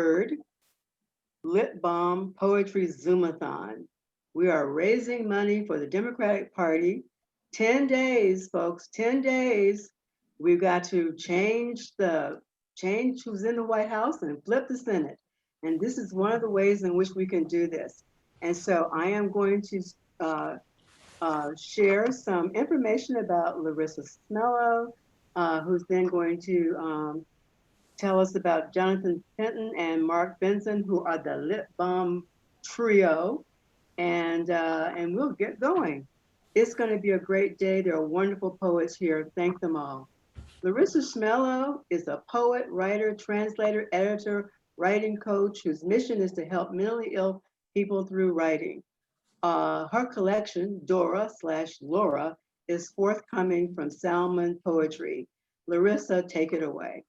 third Lit Balm Poetry Zoomathon. We are raising money for the Democratic Party. 10 days, folks, 10 days. We've got to change who's in the White House and flip the Senate. And this is one of the ways in which we can do this. And so I am going to share some information about Larissa Shmailo, who's then going to tell us about Jonathan Penton and Marc Vincenz, who are the Lit Balm trio, and we'll get going. It's going to be a great day. There are wonderful poets here. Thank them all. Larissa Shmailo is a poet, writer, translator, editor, writing coach whose mission is to help mentally ill people through writing. Her collection, Dora/Laura, is forthcoming from Salmon Poetry. Larissa, take it away.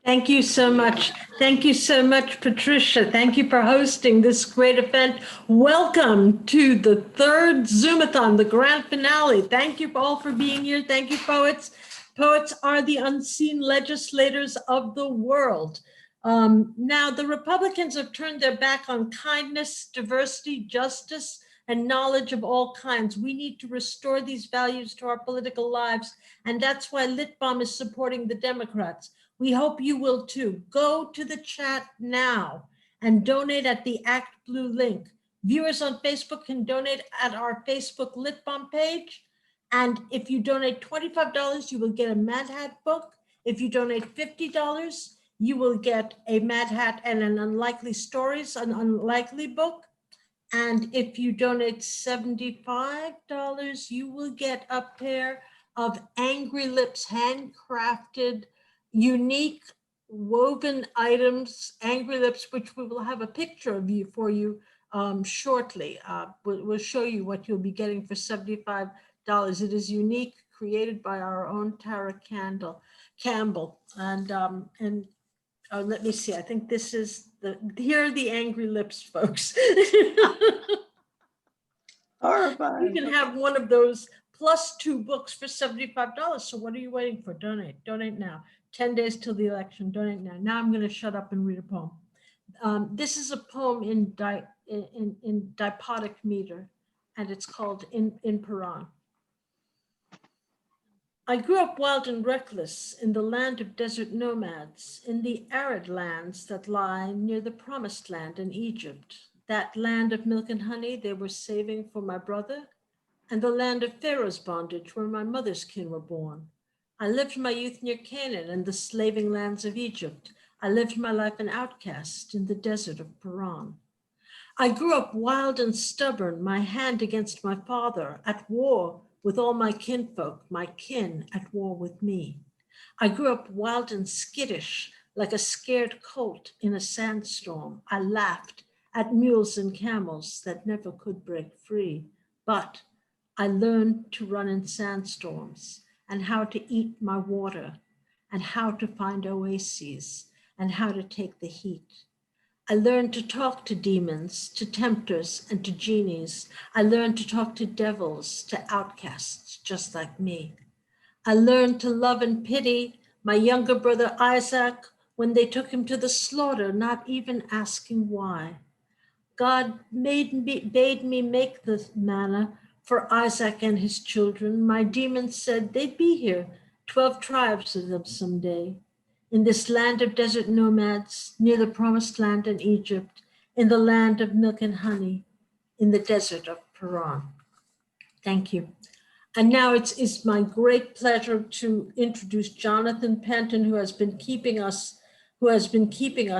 Thank you so much. Thank you so much, Patricia. Thank you for hosting this great event. Welcome to the third Zoomathon, the grand finale. Thank you all for being here. Thank you, poets. Poets are the unseen legislators of the world. Now, the Republicans have turned their back on kindness, diversity, justice, and knowledge of all kinds. We need to restore these values to our political lives, and that's why Lit Balm is supporting the Democrats. We hope you will too. Go to the chat now and donate at the Act Blue link. Viewers on Facebook can donate at our Facebook Lit Balm page. And if you donate $25, you will get a Mad Hat book. If you donate $50, you will get a Mad Hat and an Unlikely Stories, an Unlikely book. And if you donate $75, you will get a pair of Angry Lips handcrafted, unique woven items, Angry Lips, which we will have a picture of you for you shortly. We'll show you what you'll be getting for $75. It is unique, created by our own Tara Campbell. And let me see, I think this is here are the Angry Lips, folks. Horrifying. You can have one of those plus 2 books for $75. So what are you waiting for? Donate, donate now. 10 days till the election, donate now. Now I'm gonna shut up and read a poem. This is a poem in dipodic meter, and it's called In Paran. I grew up wild and reckless in the land of desert nomads, in the arid lands that lie near the promised land in Egypt, that land of milk and honey they were saving for my brother, and the land of Pharaoh's bondage where my mother's kin were born. I lived my youth near Canaan and the slaving lands of Egypt. I lived my life an outcast in the desert of Paran. I grew up wild and stubborn, my hand against my father, at war with all my kinfolk, my kin at war with me. I grew up wild and skittish, like a scared colt in a sandstorm. I laughed at mules and camels that never could break free. But I learned to run in sandstorms and how to eat my water and how to find oases and how to take the heat. I learned to talk to demons, to tempters, and to genies. I learned to talk to devils, to outcasts just like me. I learned to love and pity my younger brother Isaac when they took him to the slaughter, not even asking why. God bade me make the manna for Isaac and his children. My demons said they'd be here, 12 tribes of them someday. In this land of desert nomads, near the promised land in Egypt, in the land of milk and honey, in the desert of Paran. Thank you. And now it's my great pleasure to introduce Jonathan Penton, who has been keeping us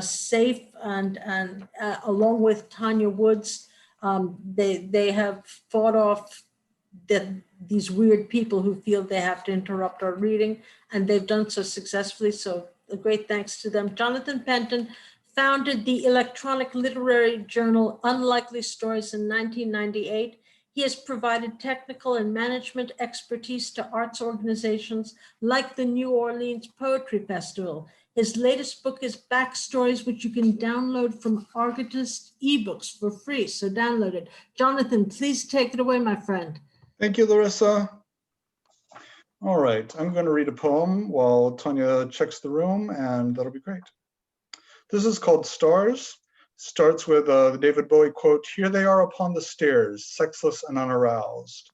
safe, and along with Tanya Woods, they have fought off these weird people who feel they have to interrupt our reading, and they've done so successfully. So a great thanks to them. Jonathan Penton founded the electronic literary journal Unlikely Stories in 1998. He has provided technical and management expertise to arts organizations like the New Orleans Poetry Festival. His latest book is Backstories, which you can download from Argotist ebooks for free, so download it. Jonathan, please take it away, my friend. Thank you, Larissa. All right, I'm going to read a poem while Tanya checks the room, and that'll be great. This is called Stars. Starts with the David Bowie quote, "Here they are upon the stairs, sexless and unaroused."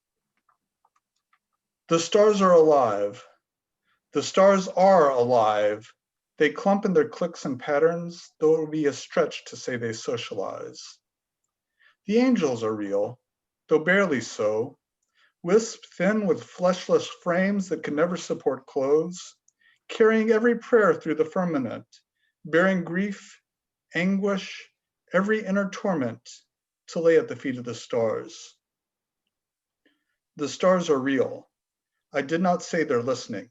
The stars are alive. The stars are alive. They clump in their clicks and patterns, though it would be a stretch to say they socialize. The angels are real, though barely so, wisp thin with fleshless frames that can never support clothes, carrying every prayer through the firmament, bearing grief, anguish, every inner torment to lay at the feet of the stars. The stars are real. I did not say they're listening.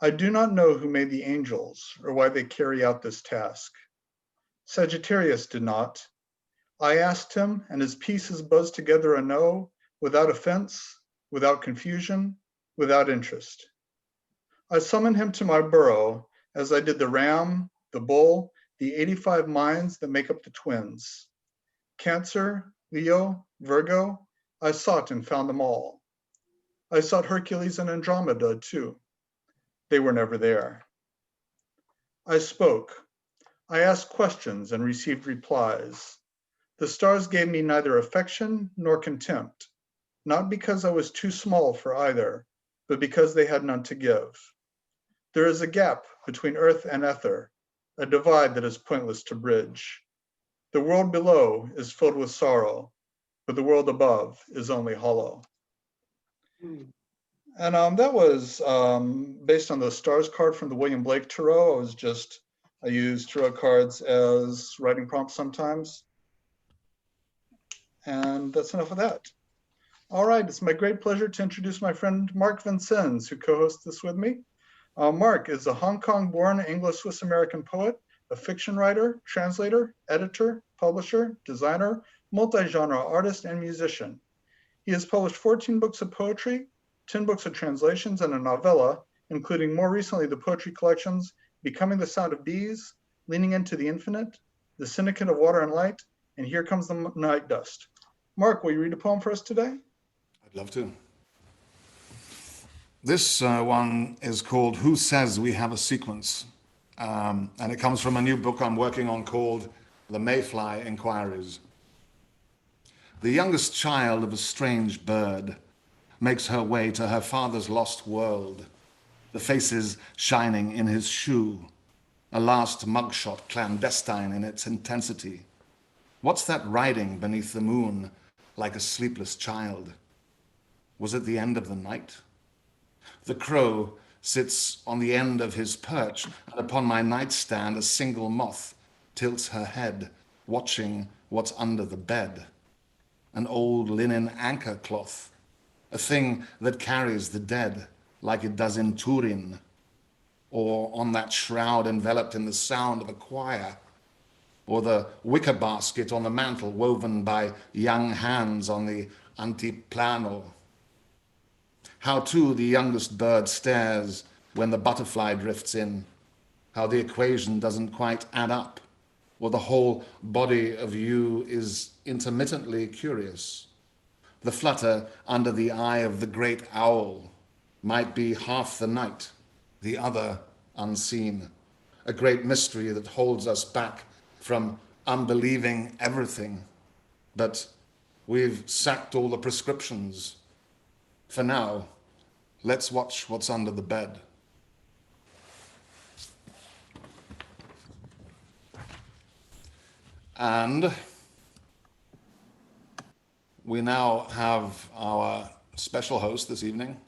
I do not know who made the angels or why they carry out this task. Sagittarius did not. I asked him, and his pieces buzzed together a no, without offense, without confusion, without interest. I summoned him to my burrow as I did the ram, the bull, the 85 minds that make up the twins. Cancer, Leo, Virgo, I sought and found them all. I sought Hercules and Andromeda too. They were never there. I spoke. I asked questions and received replies. The stars gave me neither affection nor contempt, not because I was too small for either, but because they had none to give. There is a gap between earth and ether, a divide that is pointless to bridge. The world below is filled with sorrow, but the world above is only hollow. And that was based on the stars card from the William Blake Tarot. I used tarot cards as writing prompts sometimes. And that's enough of that. All right, it's my great pleasure to introduce my friend Marc Vincenz, who co-hosts this with me. Marc is a Hong Kong-born English-Swiss-American poet, a fiction writer, translator, editor, publisher, designer, multi-genre artist, and musician. He has published 14 books of poetry, 10 books of translations, and a novella, including more recently the poetry collections Becoming the Sound of Bees, Leaning into the Infinite, The Syndicate of Water and Light, and Here Comes the Night Dust. Marc, will you read a poem for us today? I'd love to. This one is called Who Says We Have a Sequence? And it comes from a new book I'm working on called The Mayfly Inquiries. The youngest child of a strange bird makes her way to her father's lost world, the faces shining in his shoe, a last mugshot clandestine in its intensity. What's that riding beneath the moon like a sleepless child? Was it the end of the night? The crow sits on the end of his perch, and upon my nightstand a single moth tilts her head, watching what's under the bed. An old linen anchor cloth, a thing that carries the dead like it does in Turin, or on that shroud enveloped in the sound of a choir, or the wicker basket on the mantel woven by young hands on the antiplano. How too the youngest bird stares when the butterfly drifts in, how the equation doesn't quite add up, or the whole body of you is intermittently curious. The flutter under the eye of the great owl might be half the night, the other unseen, a great mystery that holds us back from unbelieving everything. But we've sacked all the prescriptions. For now, let's watch what's under the bed. And we now have our special host this evening,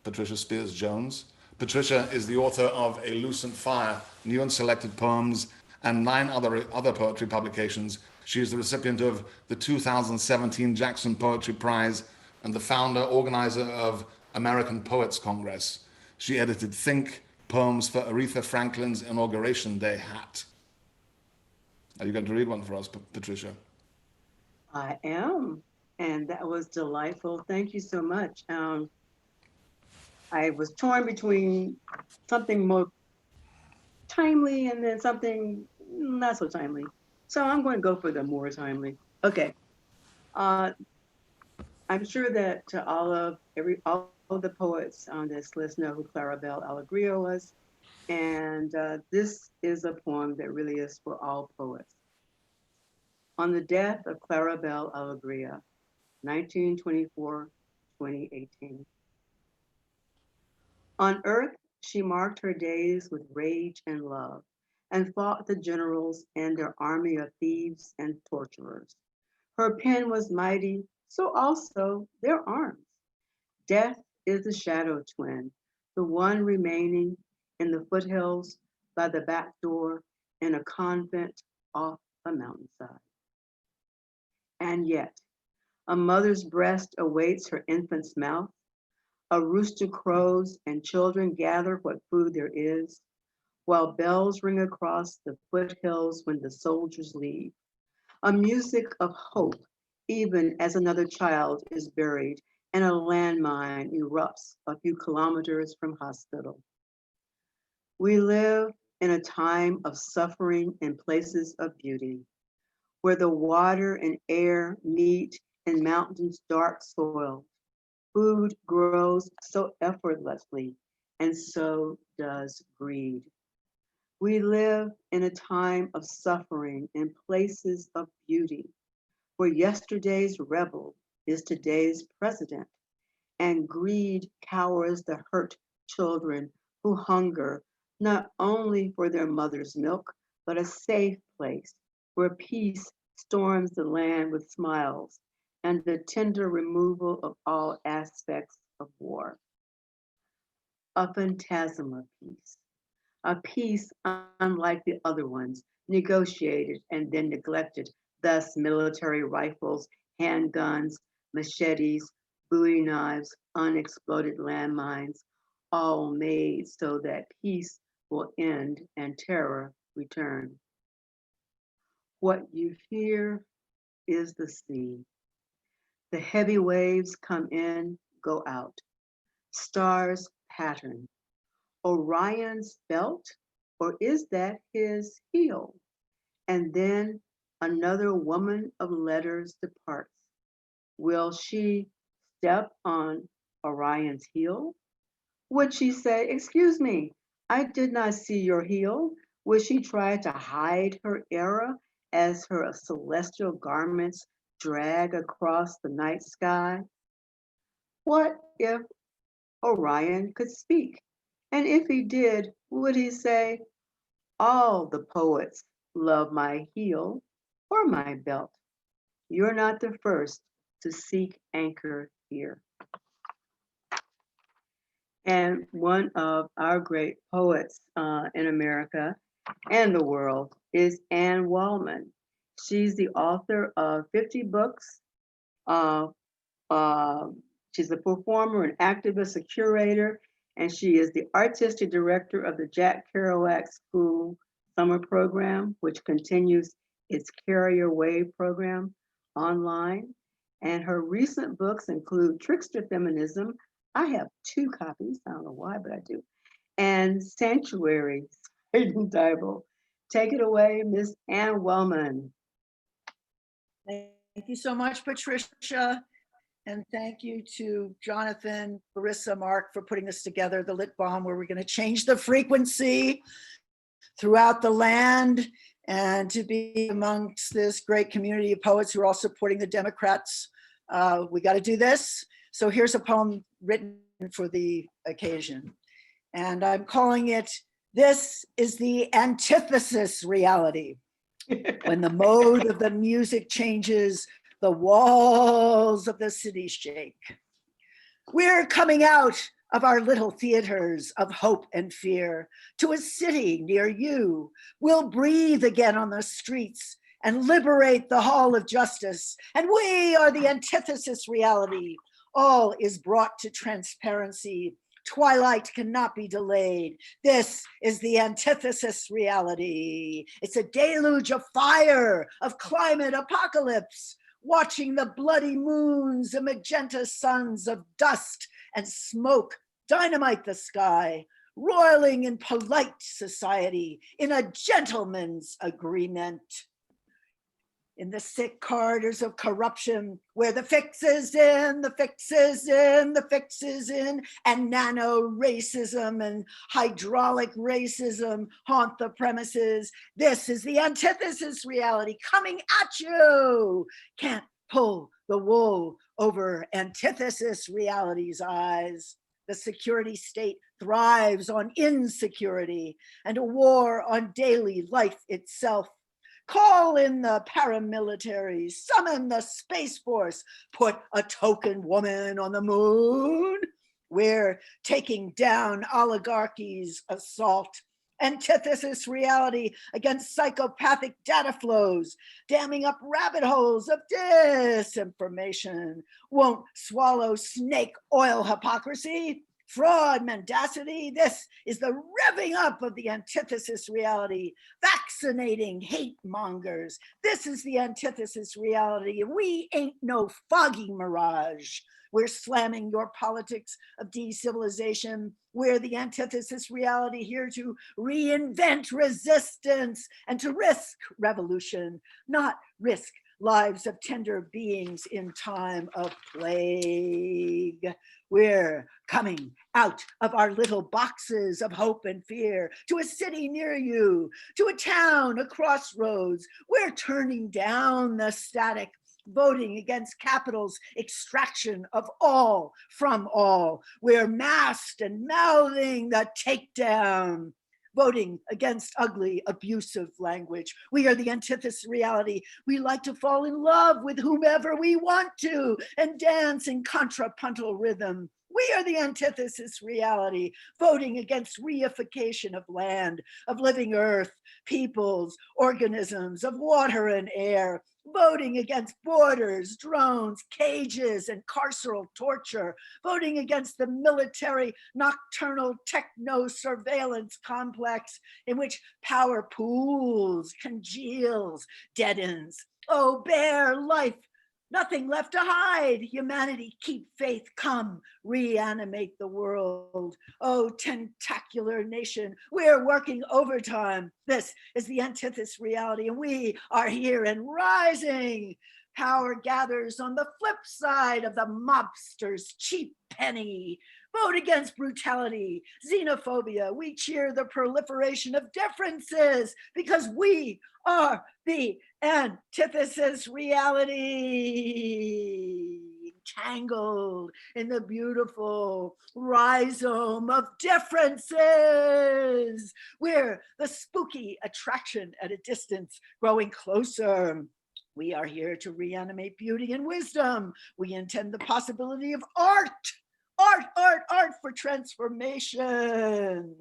Patricia Spears Jones. Patricia is the author of A Lucent Fire, New and Selected Poems, and 9 other poetry publications. She is the recipient of the 2017 Jackson Poetry Prize and the founder, organizer of American Poets Congress. She edited Think, Poems for Aretha Franklin's Inauguration Day hat. Are you going to read one for us, Patricia? I am, and that was delightful. Thank you so much. I was torn between something more timely and then something not so timely. So I'm going to go for the more timely. Okay. I'm sure that all of the poets on this list know who Clarabelle Alegria was. And this is a poem that really is for all poets. On the death of Claribel Alegria, 1924-2018. On earth, she marked her days with rage and love, and fought the generals and their army of thieves and torturers. Her pen was mighty, so also their arms. Death is the shadow twin, the one remaining in the foothills by the back door in a convent off a mountainside. And yet, a mother's breast awaits her infant's mouth. A rooster crows and children gather what food there is, while bells ring across the foothills when the soldiers leave. A music of hope, even as another child is buried and a landmine erupts a few kilometers from hospital. We live in a time of suffering in places of beauty, where the water and air meet in mountains' dark soil. Food grows so effortlessly, and so does greed. We live in a time of suffering in places of beauty, where yesterday's rebel is today's president, and greed cowers the hurt children who hunger not only for their mother's milk, but a safe place where peace storms the land with smiles and the tender removal of all aspects of war. A phantasm of peace, a peace unlike the other ones, negotiated and then neglected, thus military rifles, handguns, machetes, Bowie knives, unexploded landmines, all made so that peace will end and terror return. What you hear is the sea. The heavy waves come in, go out. Stars pattern. Orion's belt, or is that his heel? And then another woman of letters departs. Will she step on Orion's heel? Would she say, "Excuse me, I did not see your heel"? Would she try to hide her error as her celestial garments drag across the night sky? What if Orion could speak? And if he did, would he say, "All the poets love my heel or my belt. You're not the first to seek anchor here"? And one of our great poets in America and the world is Anne Wallman. She's the author of 50 books. She's a performer, an activist, a curator, and she is the artistic director of the Jack Kerouac School Summer Program, which continues its Carrier Wave program online. And her recent books include Trickster Feminism. I have 2 copies, I don't know why, but I do. And Sanctuary, Satan Bible. Take it away, Miss Anne Wellman. Thank you so much, Patricia. And thank you to Jonathan, Larissa, Mark for putting this together, the Lit Balm, where we're going to change the frequency throughout the land and to be amongst this great community of poets who are all supporting the Democrats. We got to do this. So here's a poem written for the occasion. And I'm calling it, "This is the Antithesis Reality." When the mode of the music changes, the walls of the city shake. We're coming out of our little theaters of hope and fear to a city near you. We'll breathe again on the streets and liberate the Hall of Justice. And we are the antithesis reality. All is brought to transparency. Twilight cannot be delayed. This is the antithesis reality. It's a deluge of fire, of climate apocalypse, watching the bloody moons and magenta suns of dust and smoke dynamite the sky, roiling in polite society in a gentleman's agreement. in the sick corridors of corruption, where the fix is in, the fix is in, the fix is in, and nano racism and hydraulic racism haunt the premises. This is the antithesis reality coming at you. Can't pull the wool over antithesis reality's eyes. The security state thrives on insecurity and a war on daily life itself. Call in the paramilitaries, summon the Space Force, put a token woman on the moon. We're taking down oligarchy's assault. Antithesis reality against psychopathic data flows, damming up rabbit holes of disinformation. Won't swallow snake oil hypocrisy, fraud, mendacity. This is the revving up of the antithesis reality, vaccinating hate mongers. This is the antithesis reality. We ain't no foggy mirage. We're slamming your politics of de-civilization. We're the antithesis reality, here to reinvent resistance and to risk revolution, not risk lives of tender beings in time of plague. We're coming out of our little boxes of hope and fear to a city near you, to a town, a crossroads. We're turning down the static, voting against capital's extraction of all from all. We're masked and mouthing the takedown, voting against ugly, abusive language. We are the antithesis reality. We like to fall in love with whomever we want to and dance in contrapuntal rhythm. We are the antithesis reality, voting against reification of land, of living earth, peoples, organisms, of water and air, voting against borders, drones, cages, and carceral torture, voting against the military nocturnal techno surveillance complex in which power pools, congeals, deadens. Oh, bare life, nothing left to hide. Humanity, keep faith, come, reanimate the world. Oh, tentacular nation, we're working overtime. This is the antithesis reality, and we are here and rising. Power gathers on the flip side of the mobster's cheap penny. Vote against brutality, xenophobia. We cheer the proliferation of differences because we are the antithesis reality. Tangled in the beautiful rhizome of differences. We're the spooky attraction at a distance, growing closer. We are here to reanimate beauty and wisdom. We intend the possibility of art for transformation.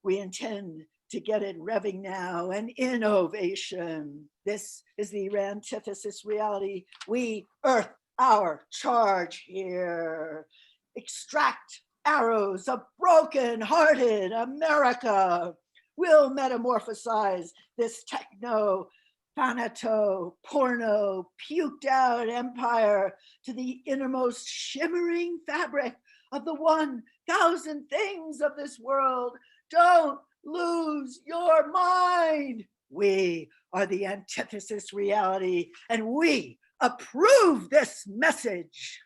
We intend to get it revving now, and innovation. This is the antithesis reality. We earth our charge here. Extract arrows of broken-hearted America. We'll metamorphosize this techno, thanato, porno, puked out empire to the innermost shimmering fabric of the 1,000 things of this world. Don't lose your mind. We are the antithesis reality, and we approve this message.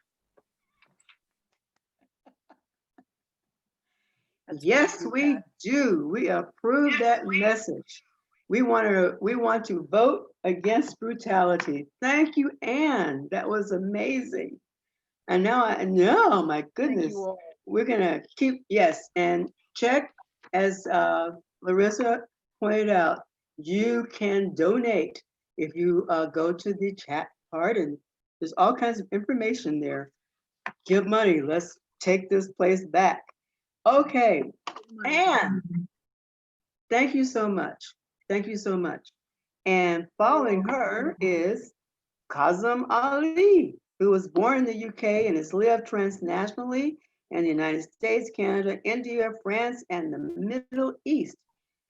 Yes, we do. We approve that message. We want to vote against brutality. Thank you, Anne. That was amazing. And now I know, my goodness, we're gonna keep, yes, and check, as Larissa pointed out, you can donate if you go to the chat part, and there's all kinds of information there. Give money, let's take this place back. Okay, Anne, thank you so much. Thank you so much. And following her is Kazum Ali, who was born in the UK and has lived transnationally in the United States, Canada, India, France, and the Middle East.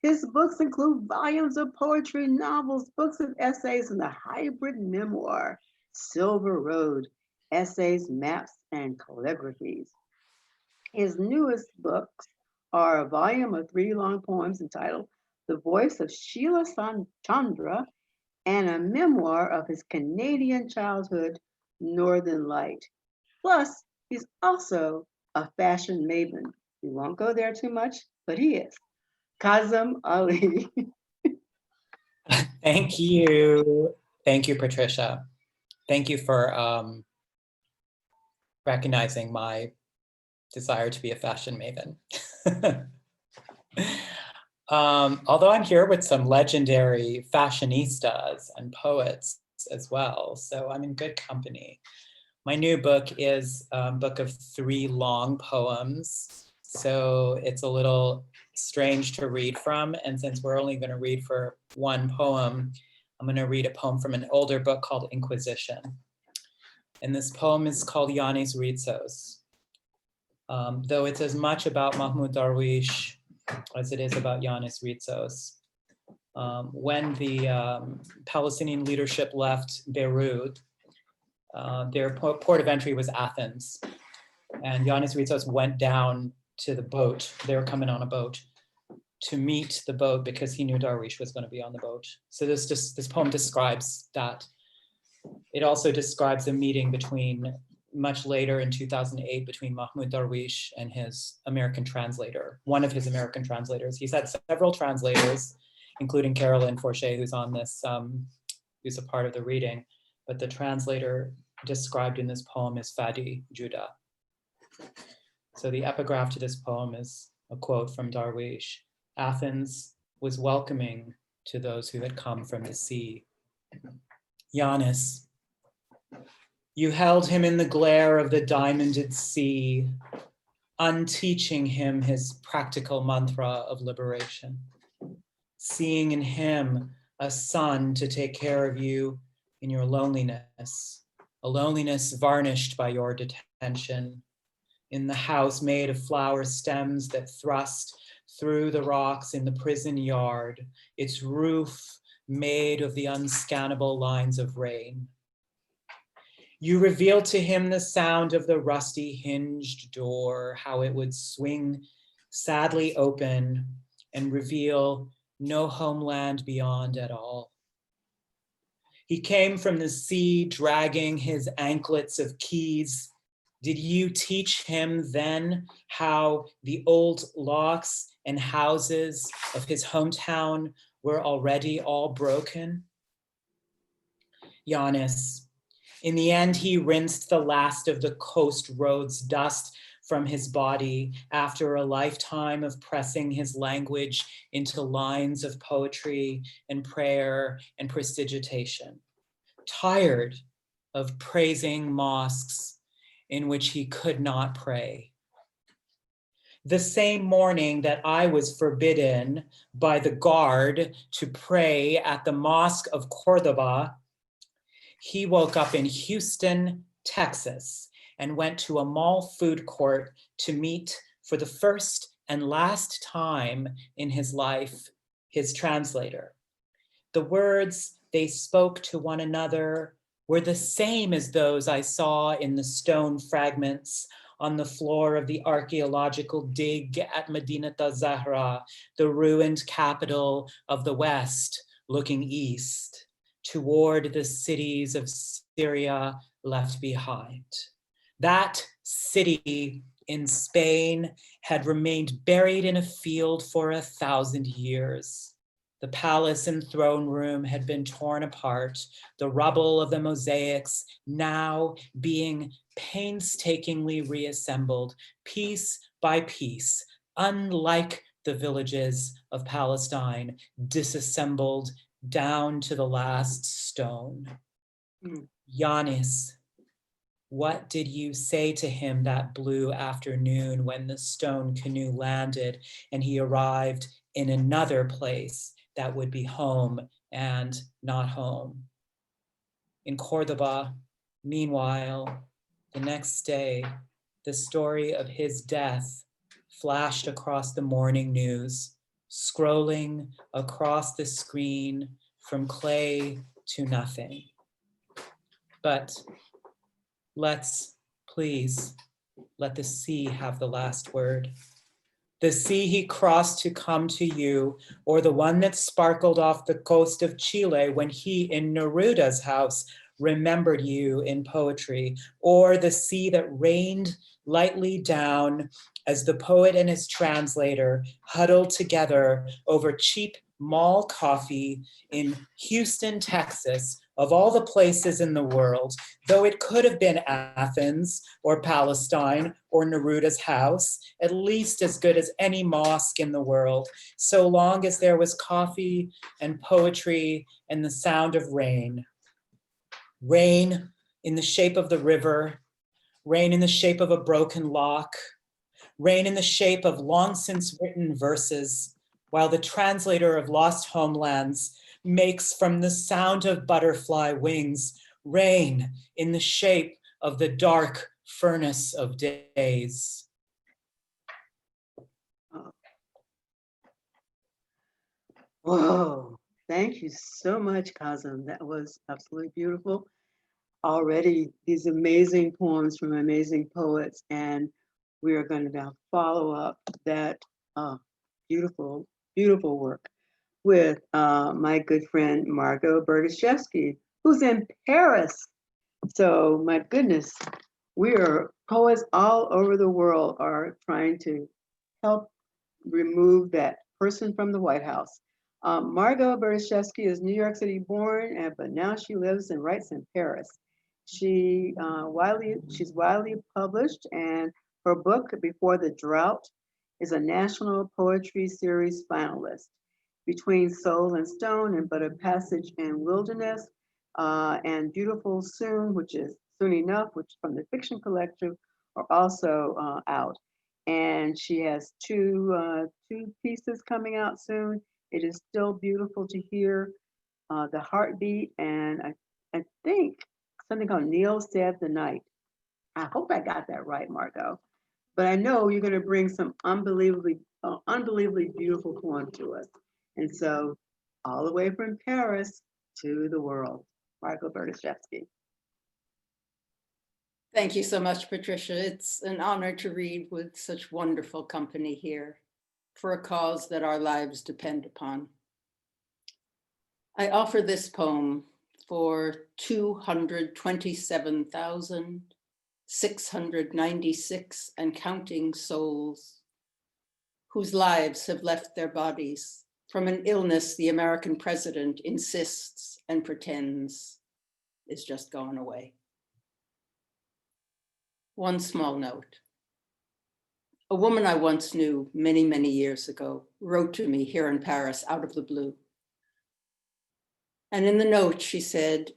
His books include volumes of poetry, novels, books of essays, and the hybrid memoir, Silver Road, Essays, Maps, and Calligraphies. His newest books are a volume of 3 long poems entitled The Voice of Sheila Chandra and a memoir of his Canadian childhood, Northern Light. Plus, he's also a fashion maven. We won't go there too much, but he is. Kazum Ali. Thank you. Thank you, Patricia. Thank you for recognizing my desire to be a fashion maven. Although I'm here with some legendary fashionistas and poets as well, so I'm in good company. My new book is a book of 3 long poems, so it's a little strange to read from, and since we're only going to read for 1 poem, I'm going to read a poem from an older book called Inquisition. And this poem is called Yanis Ritsos. Though it's as much about Mahmoud Darwish as it is about Yanis Ritsos. When the Palestinian leadership left Beirut, their port of entry was Athens. And Yanis Ritsos went down to the boat. They were coming on a boat to meet the boat because he knew Darwish was going to be on the boat. So this poem describes that. It also describes a meeting between, much later in 2008, between Mahmoud Darwish and his American translator, one of his American translators. He's had several translators, including Carolyn Forché, who's on this, who's a part of the reading. But the translator described in this poem is Fadi Judah. So the epigraph to this poem is a quote from Darwish. Athens was welcoming to those who had come from the sea. Yanis, you held him in the glare of the diamonded sea, unteaching him his practical mantra of liberation, seeing in him a son to take care of you in your loneliness, a loneliness varnished by your detention, in the house made of flower stems that thrust through the rocks in the prison yard, its roof made of the unscannable lines of rain. You revealed to him the sound of the rusty hinged door, how it would swing sadly open and reveal no homeland beyond at all. He came from the sea dragging his anklets of keys. Did you teach him then how the old locks and houses of his hometown were already all broken? Yanis, in the end, he rinsed the last of the coast road's dust from his body after a lifetime of pressing his language into lines of poetry and prayer and prestigitation. Tired of praising mosques in which he could not pray. The same morning that I was forbidden by the guard to pray at the Mosque of Cordoba, he woke up in Houston, Texas, and went to a mall food court to meet for the first and last time in his life, his translator. The words they spoke to one another were the same as those I saw in the stone fragments on the floor of the archaeological dig at Medinat al-Zahra, the ruined capital of the West, looking east toward the cities of Syria left behind. That city in Spain had remained buried in a field for 1,000 years. The palace and throne room had been torn apart, the rubble of the mosaics now being painstakingly reassembled, piece by piece, unlike the villages of Palestine, disassembled down to the last stone. Yanis, what did you say to him that blue afternoon when the stone canoe landed and he arrived in another place that would be home and not home? In Cordoba, meanwhile, the next day, the story of his death flashed across the morning news, scrolling across the screen from clay to nothing. But let's please let the sea have the last word. the sea he crossed to come to you, or the one that sparkled off the coast of Chile when he in Neruda's house remembered you in poetry, or the sea that rained lightly down as the poet and his translator huddled together over cheap mall coffee in Houston, Texas, of all the places in the world, though it could have been Athens or Palestine or Neruda's house, at least as good as any mosque in the world, so long as there was coffee and poetry and the sound of rain. Rain in the shape of the river, rain in the shape of a broken lock, rain in the shape of long since written verses, while the translator of Lost Homelands makes from the sound of butterfly wings, rain in the shape of the dark furnace of days. Whoa, thank you so much, Kazum. That was absolutely beautiful. Already these amazing poems from amazing poets, and we are going to now follow up that beautiful, beautiful work with my good friend Margo Berdeshevsky, who's in Paris. So my goodness, we are poets all over the world are trying to help remove that person from the White House. Margot Bereshevsky is New York City born, but now she lives and writes in Paris. She's widely published, and her book, Before the Drought, is a National Poetry Series finalist. Between Soul and Stone and But a Passage in Wilderness, and Beautiful Soon, which is Soon Enough, which is from the Fiction Collective, are also out. And she has two pieces coming out soon. It is still beautiful to hear, The Heartbeat, and I think something called Neil Said the Night. I hope I got that right, Margot. But I know you're going to bring some unbelievably beautiful poem to us. And so, all the way from Paris to the world, Margo Berdeshevsky. Thank you so much, Patricia. It's an honor to read with such wonderful company here for a cause that our lives depend upon. I offer this poem for 227,696 and counting souls whose lives have left their bodies from an illness the American president insists and pretends is just going away. One small note. A woman I once knew many, many years ago wrote to me here in Paris out of the blue. And in the note, she said,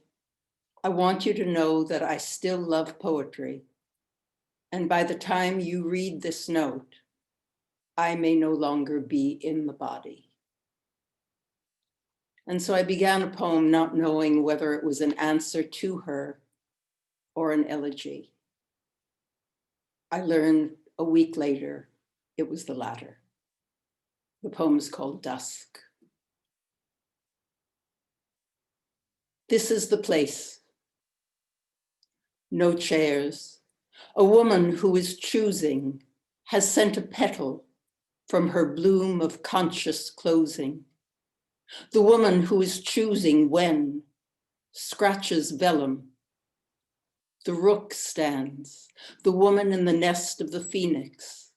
I want you to know that I still love poetry. And by the time you read this note, I may no longer be in the body. And so I began a poem not knowing whether it was an answer to her or an elegy. I learned a week later it was the latter. The poem is called Dusk. This is the place. No chairs. A woman who is choosing has sent a petal from her bloom of conscious closing. The woman who is choosing when scratches vellum. The rook stands, the woman in the nest of the phoenix,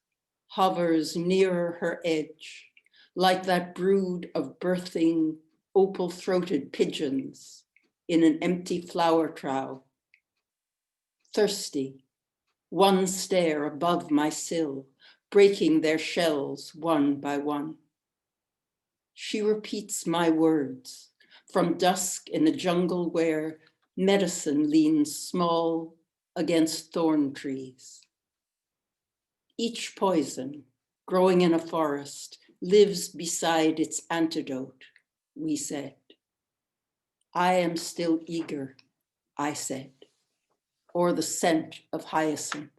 hovers nearer her edge, like that brood of birthing opal-throated pigeons in an empty flower trough. Thirsty, one stare above my sill, breaking their shells one by one. She repeats my words from dusk in a jungle where medicine leans small against thorn trees. Each poison growing in a forest lives beside its antidote, we said. I am still eager, I said, or the scent of hyacinth.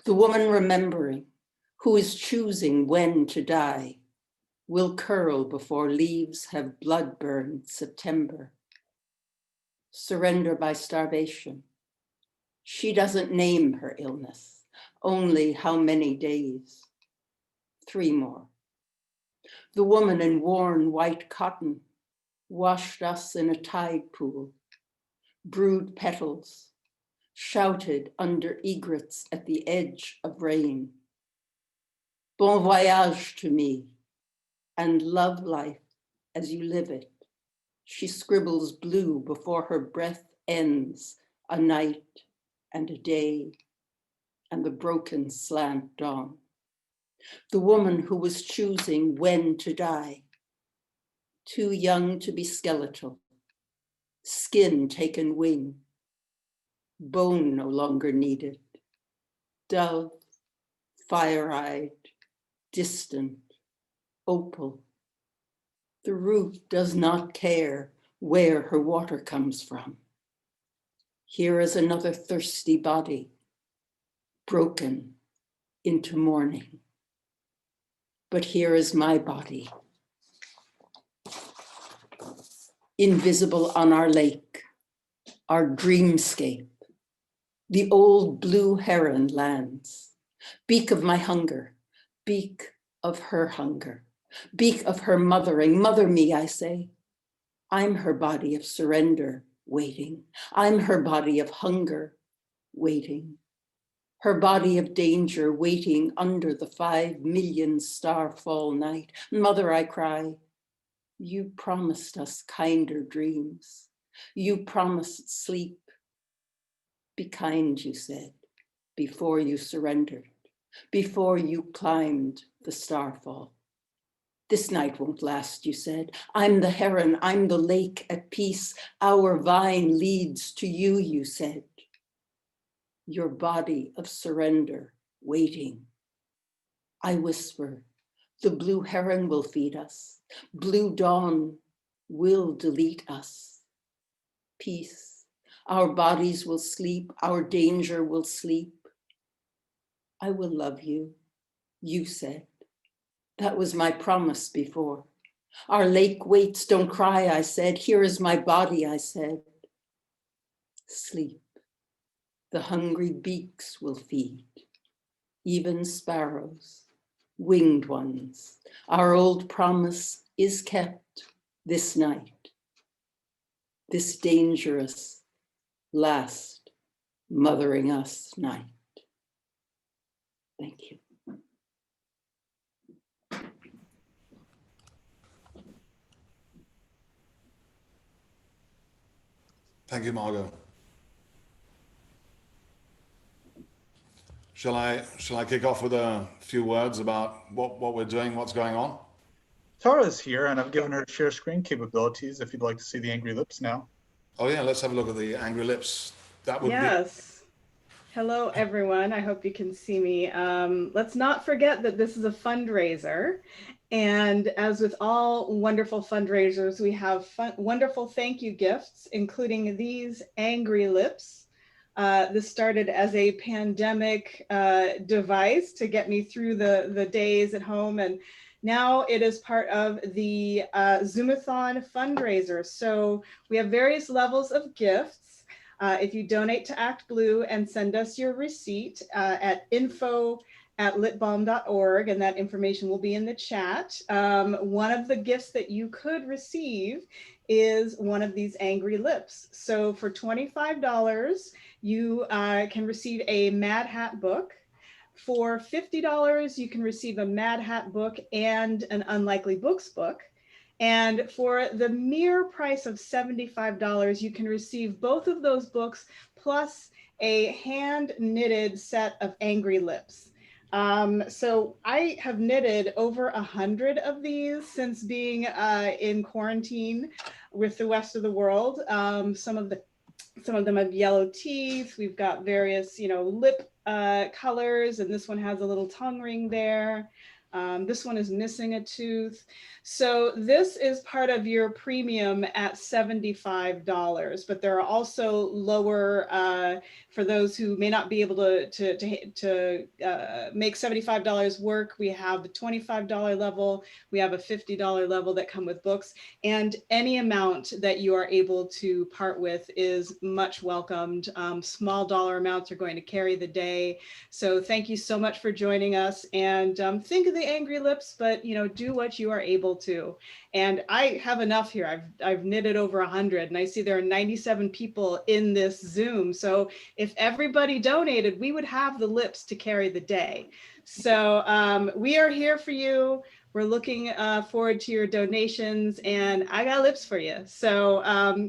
The woman remembering, who is choosing when to die, will curl before leaves have blood-burned September. Surrender by starvation. She doesn't name her illness, only how many days. 3 more. The woman in worn white cotton washed us in a tide pool, brewed petals, shouted under egrets at the edge of rain. Bon voyage to me, and love life as you live it. She scribbles blue before her breath ends, a night and a day, and the broken slant dawn. The woman who was choosing when to die, too young to be skeletal, skin taken wing, bone no longer needed, dove, fire-eyed, distant, opal. The root does not care where her water comes from. Here is another thirsty body, broken into mourning. But here is my body, invisible on our lake, our dreamscape, the old blue heron lands. Beak of my hunger, beak of her hunger, beak of her mothering. Mother me, I say. I'm her body of surrender, waiting. I'm her body of hunger, waiting. Her body of danger, waiting under the 5 million starfall night. Mother, I cry, you promised us kinder dreams. You promised sleep. Be kind, you said, before you surrendered, before you climbed the starfall. This night won't last, you said. I'm the heron, I'm the lake at peace. Our vine leads to you, you said. Your body of surrender, waiting. I whisper, the blue heron will feed us. Blue dawn will delete us. Peace, our bodies will sleep, our danger will sleep. I will love you, you said. That was my promise before. Our lake waits, don't cry, I said. Here is my body, I said. Sleep, the hungry beaks will feed. Even sparrows, winged ones. Our old promise is kept this night. This dangerous, last mothering us night. Thank you. Thank you, Margot. Shall I kick off with a few words about what we're doing, what's going on? Tara's here, and I've given her share screen capabilities if you'd like to see the angry lips now. Oh yeah, let's have a look at the angry lips. That would Yes. Hello, everyone. I hope you can see me. Let's not forget that this is a fundraiser. And as with all wonderful fundraisers, we have wonderful thank you gifts, including these angry lips. This started as a pandemic device to get me through the days at home. And now it is part of the ZOOMATHON fundraiser. So we have various levels of gifts. If you donate to Act Blue and send us your receipt at info@litbalm.org, and that information will be in the chat. One of the gifts that you could receive is one of these angry lips. So for $25, you can receive a Mad Hat book. For $50, you can receive a Mad Hat book and an Unlikely Books book. And for the mere price of $75, you can receive both of those books plus a hand knitted set of angry lips. So I have knitted over 100 of these since being in quarantine with the rest of the world. Some of them have yellow teeth. We've got various, lip colors, and this one has a little tongue ring there. This one is missing a tooth. So this is part of your premium at $75, but there are also lower, for those who may not be able to make $75 work. We have the $25 level, we have a $50 level that come with books, and any amount that you are able to part with is much welcomed. Small dollar amounts are going to carry the day. So thank you so much for joining us, and think of the angry lips, but do what you are able to. And I have enough here. I've knitted over 100, and I see there are 97 people in this Zoom. So if everybody donated, we would have the lips to carry the day. So we are here for you. We're looking forward to your donations, and I got lips for you. So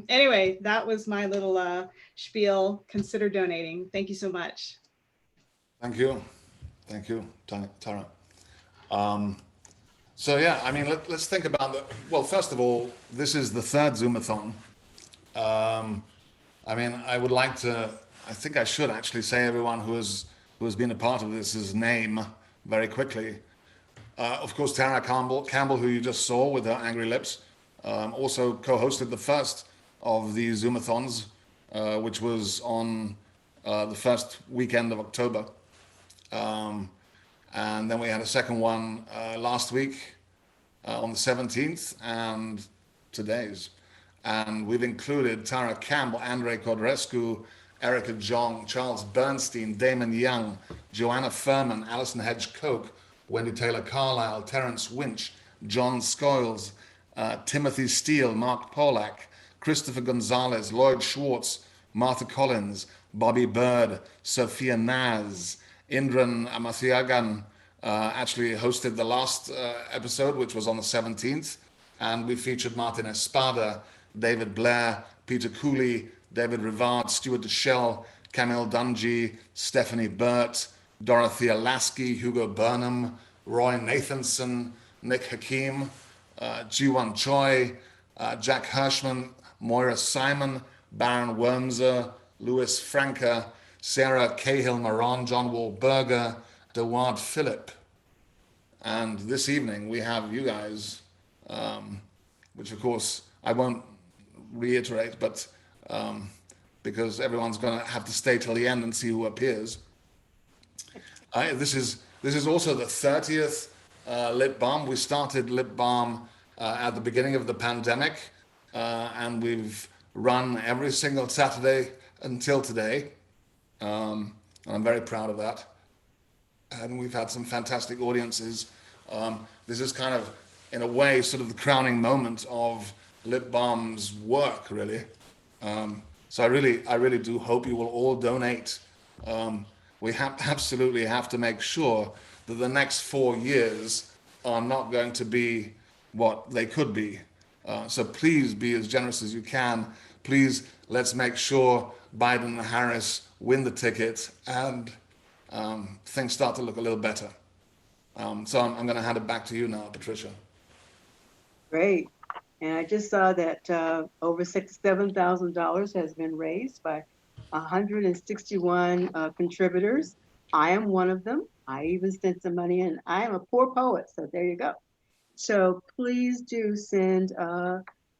anyway, that was my little spiel. Consider donating. Thank you so much. Thank you. Thank you, Tara. So yeah, I mean, let's think about the, well, first of all, this is the third Zoomathon. I mean, I would like to, I think I should actually say everyone who has been a part of this' name very quickly. Of course, Tara Campbell, who you just saw with her angry lips, also co-hosted the first of these Zoomathons, which was on the first weekend of October. And then we had a second one last week on the 17th, and today's. And we've included Tara Campbell, Andre Codrescu, Erica Jong, Charles Bernstein, Damon Young, Joanna Furman, Alison Hedge Koch, Wendy Taylor Carlisle, Terence Winch, John Schoyles, Timothy Steele, Mark Polak, Christopher Gonzalez, Lloyd Schwartz, Martha Collins, Bobby Bird, Sophia Naz, Indran Amathiagan actually hosted the last episode, which was on the 17th, and we featured Martin Espada, David Blair, Peter Cooley, David Rivard, Stuart Deschelle, Camille Dungy, Stephanie Burt, Dorothea Lasky, Hugo Burnham, Roy Nathanson, Nick Hakim, Jiwon Choi, Jack Hirschman, Moira Simon, Baron Wormser, Louis Franca, Sarah Cahill-Maron, John Wahlberger, DeWard Phillip. And this evening we have you guys, which of course I won't reiterate, but because everyone's going to have to stay till the end and see who appears. This is also the 30th Lit Balm. We started Lit Balm at the beginning of the pandemic, and we've run every single Saturday until today. And I'm very proud of that. And we've had some fantastic audiences. This is kind of, in a way, sort of the crowning moment of Lit Balm's work, really. So I really do hope you will all donate. We absolutely have to make sure that the next 4 years are not going to be what they could be. So please be as generous as you can. Please, let's make sure Biden and Harris win the ticket and things start to look a little better. So I'm going to hand it back to you now, Patricia. Great. And I just saw that over $7,000 has been raised by 161 contributors. I am one of them. I even sent some money in. I am a poor poet, so there you go. So please do send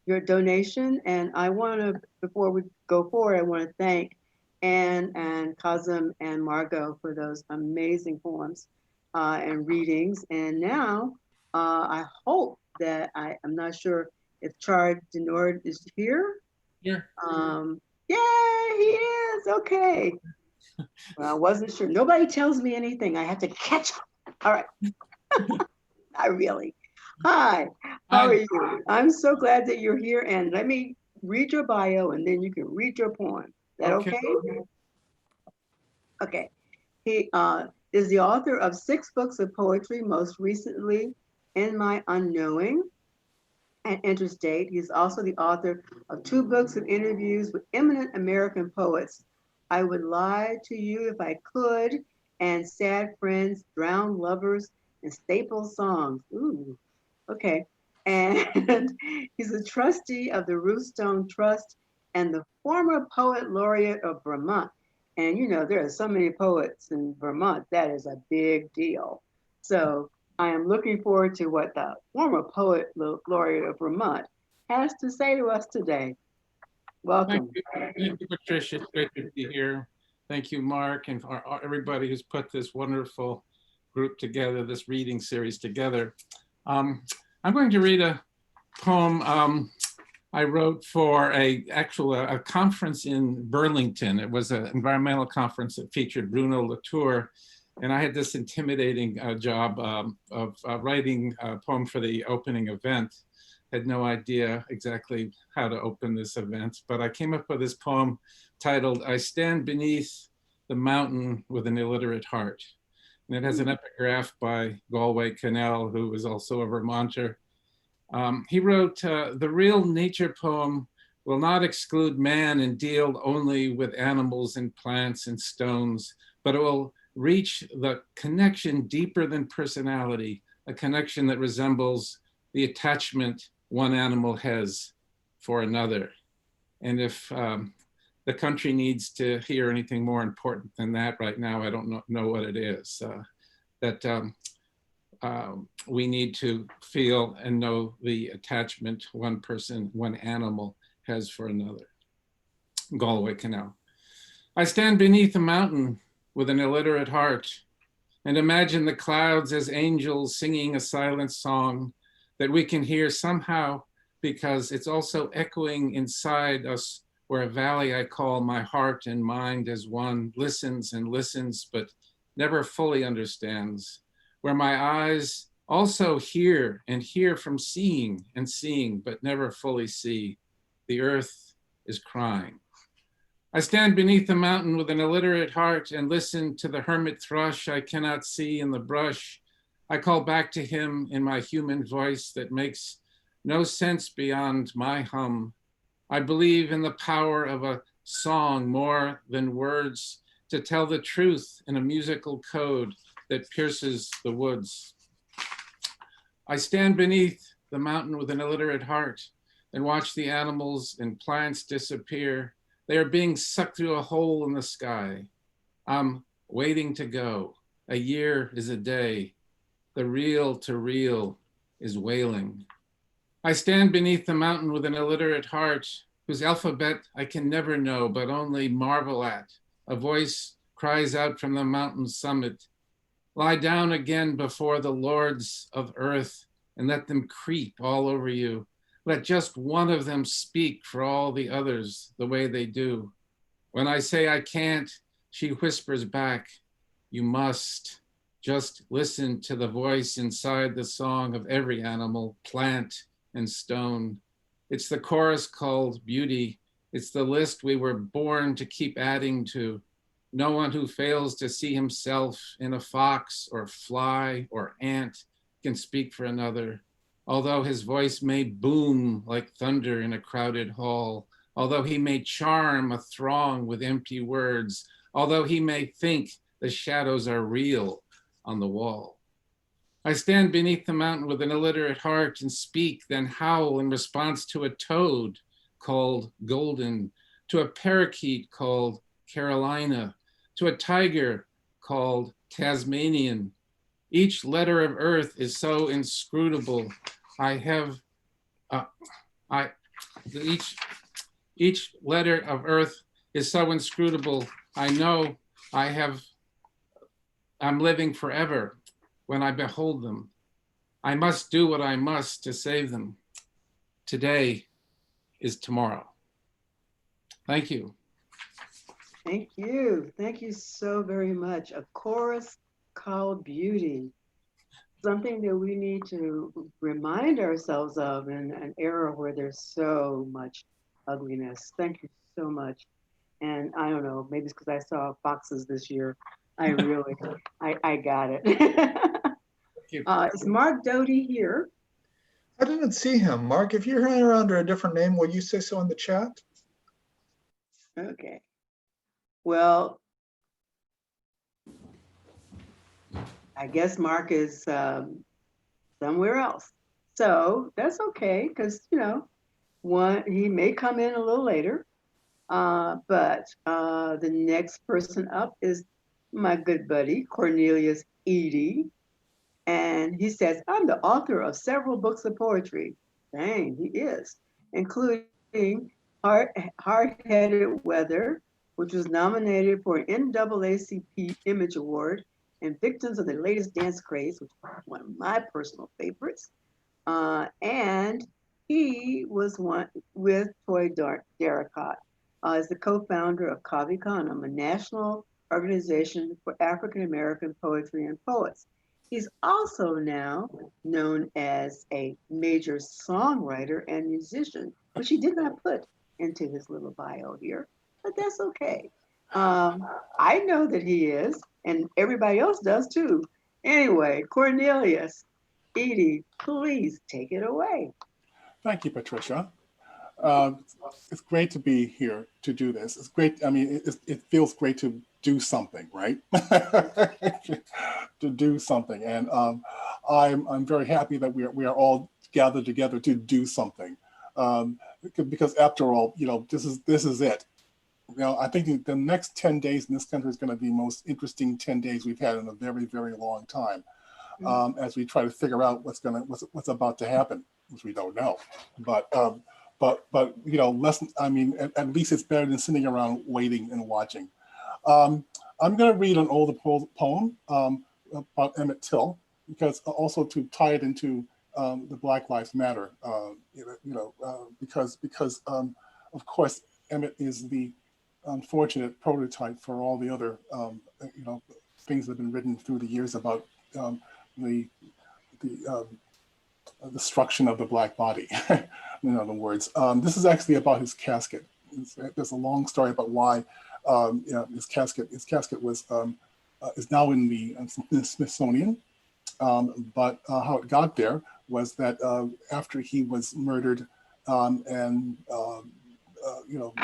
your donation. And I want to, before we go forward, I want to thank Anne and Kazum and Margot for those amazing poems and readings. And now I hope that I'm not sure if Chard deNiord is here. Yeah. Yeah, he is. Okay. Well, I wasn't sure. Nobody tells me anything. I have to catch up. All right. Not really. Hi. How are you? I'm so glad that you're here. And let me read your bio, and then you can read your poem. Is that okay? Okay. He is the author of 6 books of poetry, most recently In My Unknowing and Interstate. He's also the author of 2 books of interviews with eminent American poets, I Would Lie to You If I Could, and Sad Friends, Drowned Lovers, and Staple Songs. Ooh, okay. And he's a trustee of the Rootstone Trust and the former poet laureate of Vermont. And you know, there are so many poets in Vermont, that is a big deal. So I am looking forward to what the former poet laureate of Vermont has to say to us today. Welcome. Thank you, Patricia. It's great to be here. Thank you, Mark, and for everybody who's put this wonderful group together, this reading series together. I'm going to read a poem I wrote for a conference in Burlington. It was an environmental conference that featured Bruno Latour, And I had this intimidating job of writing a poem for the opening event. Had no idea exactly how to open this event, but I came up with this poem titled, I Stand Beneath the Mountain with an Illiterate Heart. And it has an epigraph by Galway Connell, who was also a Vermonter. He wrote, the real nature poem will not exclude man and deal only with animals and plants and stones, but it will reach the connection deeper than personality, a connection that resembles the attachment one animal has for another. And if the country needs to hear anything more important than that right now, I don't know what it is. We need to feel and know the attachment one person, one animal has for another. Galway Canal. I stand beneath a mountain with an illiterate heart and imagine the clouds as angels singing a silent song that we can hear somehow because it's also echoing inside us where a valley I call my heart and mind as one listens and listens, but never fully understands, where my eyes also hear and hear from seeing and seeing, but never fully see. The earth is crying. I stand beneath the mountain with an illiterate heart and listen to the hermit thrush I cannot see in the brush. I call back to him in my human voice that makes no sense beyond my hum. I believe in the power of a song more than words to tell the truth in a musical code that pierces the woods. I stand beneath the mountain with an illiterate heart and watch the animals and plants disappear. They are being sucked through a hole in the sky. I'm waiting to go. A year is a day. The reel to reel is wailing. I stand beneath the mountain with an illiterate heart whose alphabet I can never know, but only marvel at. A voice cries out from the mountain summit, lie down again before the lords of earth and let them creep all over you. Let just one of them speak for all the others the way they do. When I say I can't, she whispers back, you must. Just listen to the voice inside the song of every animal, plant, and stone. It's the chorus called beauty. It's the list we were born to keep adding to. No one who fails to see himself in a fox or fly or ant can speak for another. Although his voice may boom like thunder in a crowded hall, although he may charm a throng with empty words, although he may think the shadows are real on the wall. I stand beneath the mountain with an illiterate heart and speak, then howl in response to a toad called Golden, to a parakeet called Carolina, to a tiger called Tasmanian. Each letter of earth is so inscrutable. Each letter of earth is so inscrutable. I know I'm living forever when I behold them. I must do what I must to save them. Today is tomorrow. Thank you. Thank you. Thank you so very much. A chorus called beauty. Something that we need to remind ourselves of in an era where there's so much ugliness. Thank you so much. And I don't know, maybe it's because I saw foxes this year. I really, I got it. Is Mark Doty here? I didn't see him. Mark, if you're here under a different name, will you say so in the chat? Okay. Well, I guess Mark is somewhere else. So that's okay, because, you know, he may come in a little later. But the next person up is my good buddy, Cornelius Eady. And he says, I'm the author of several books of poetry. Dang, he is, including Hard-Headed Weather, which was nominated for an NAACP Image Award, and Victims of the Latest Dance Craze, which is one of my personal favorites. And he was one with Toy Darracott as the co-founder of Kavikanam, a national Organization for African American Poetry and Poets. He's also now known as a major songwriter and musician, which he did not put into his little bio here, but that's okay. I know that he is, and everybody else does too. Anyway, Cornelius Eady, please take it away. Thank you, Patricia. It's great to be here to do this. It's great. I mean, it feels great to do something, right? To do something, and I'm very happy that we are all gathered together to do something, because after all, this is it. I think the next 10 days in this country is going to be the most interesting 10 days we've had in a very, very long time, as we try to figure out what's about to happen, which we don't know, but at least it's better than sitting around waiting and watching. I'm going to read an older poem about Emmett Till, because also to tie it into the Black Lives Matter, because of course Emmett is the unfortunate prototype for all the other things that have been written through the years about the destruction of the Black body. In other words, this is actually about his casket. There's a long story about why his casket was is now in the Smithsonian, but how it got there was that after he was murdered and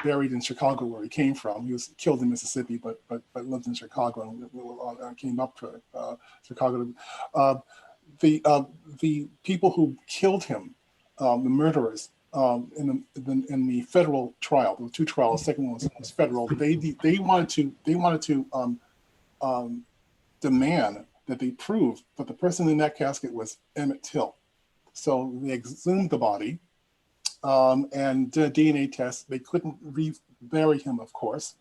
buried in Chicago, where he came from. He was killed in Mississippi, but lived in Chicago and came up to Chicago. The people who killed him, the murderers, in the federal trial, there were two trials. The second one was federal. They wanted to demand that they prove that the person in that casket was Emmett Till. So they exhumed the body and did a DNA test. They couldn't re-bury him, of course.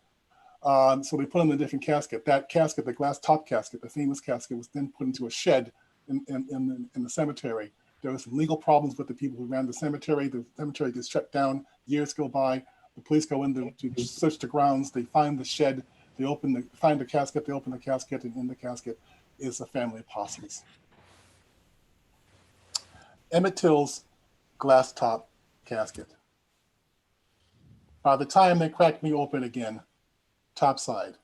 So they put him in a different casket. That casket, the glass top casket, the famous casket, was then put into a shed in the cemetery. There was some legal problems with the people who ran the cemetery. The cemetery gets shut down. Years go by. The police go in to search the grounds. They find the shed. They find the casket. They open the casket, and in the casket is a family of possums. Emmett Till's glass top casket. By the time they cracked me open again, topside,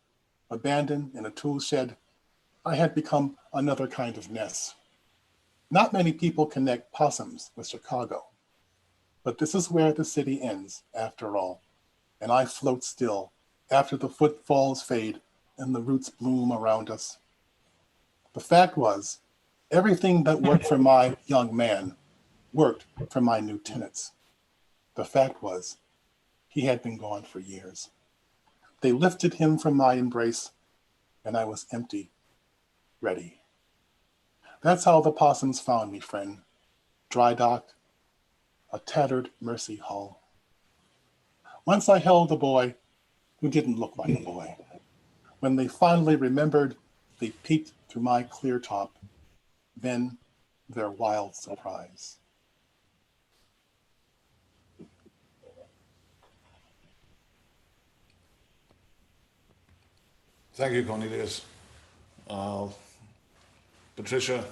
abandoned in a tool shed, I had become another kind of mess. Not many people connect possums with Chicago, but this is where the city ends, after all, and I float still after the footfalls fade and the roots bloom around us. The fact was, everything that worked for my young man worked for my new tenants. The fact was, he had been gone for years. They lifted him from my embrace, and I was empty, ready. That's how the possums found me, friend. Dry docked, a tattered mercy hull. Once I held a boy who didn't look like a boy. When they finally remembered, they peeked through my clear top. Then their wild surprise. Thank you, Cornelius. Patricia,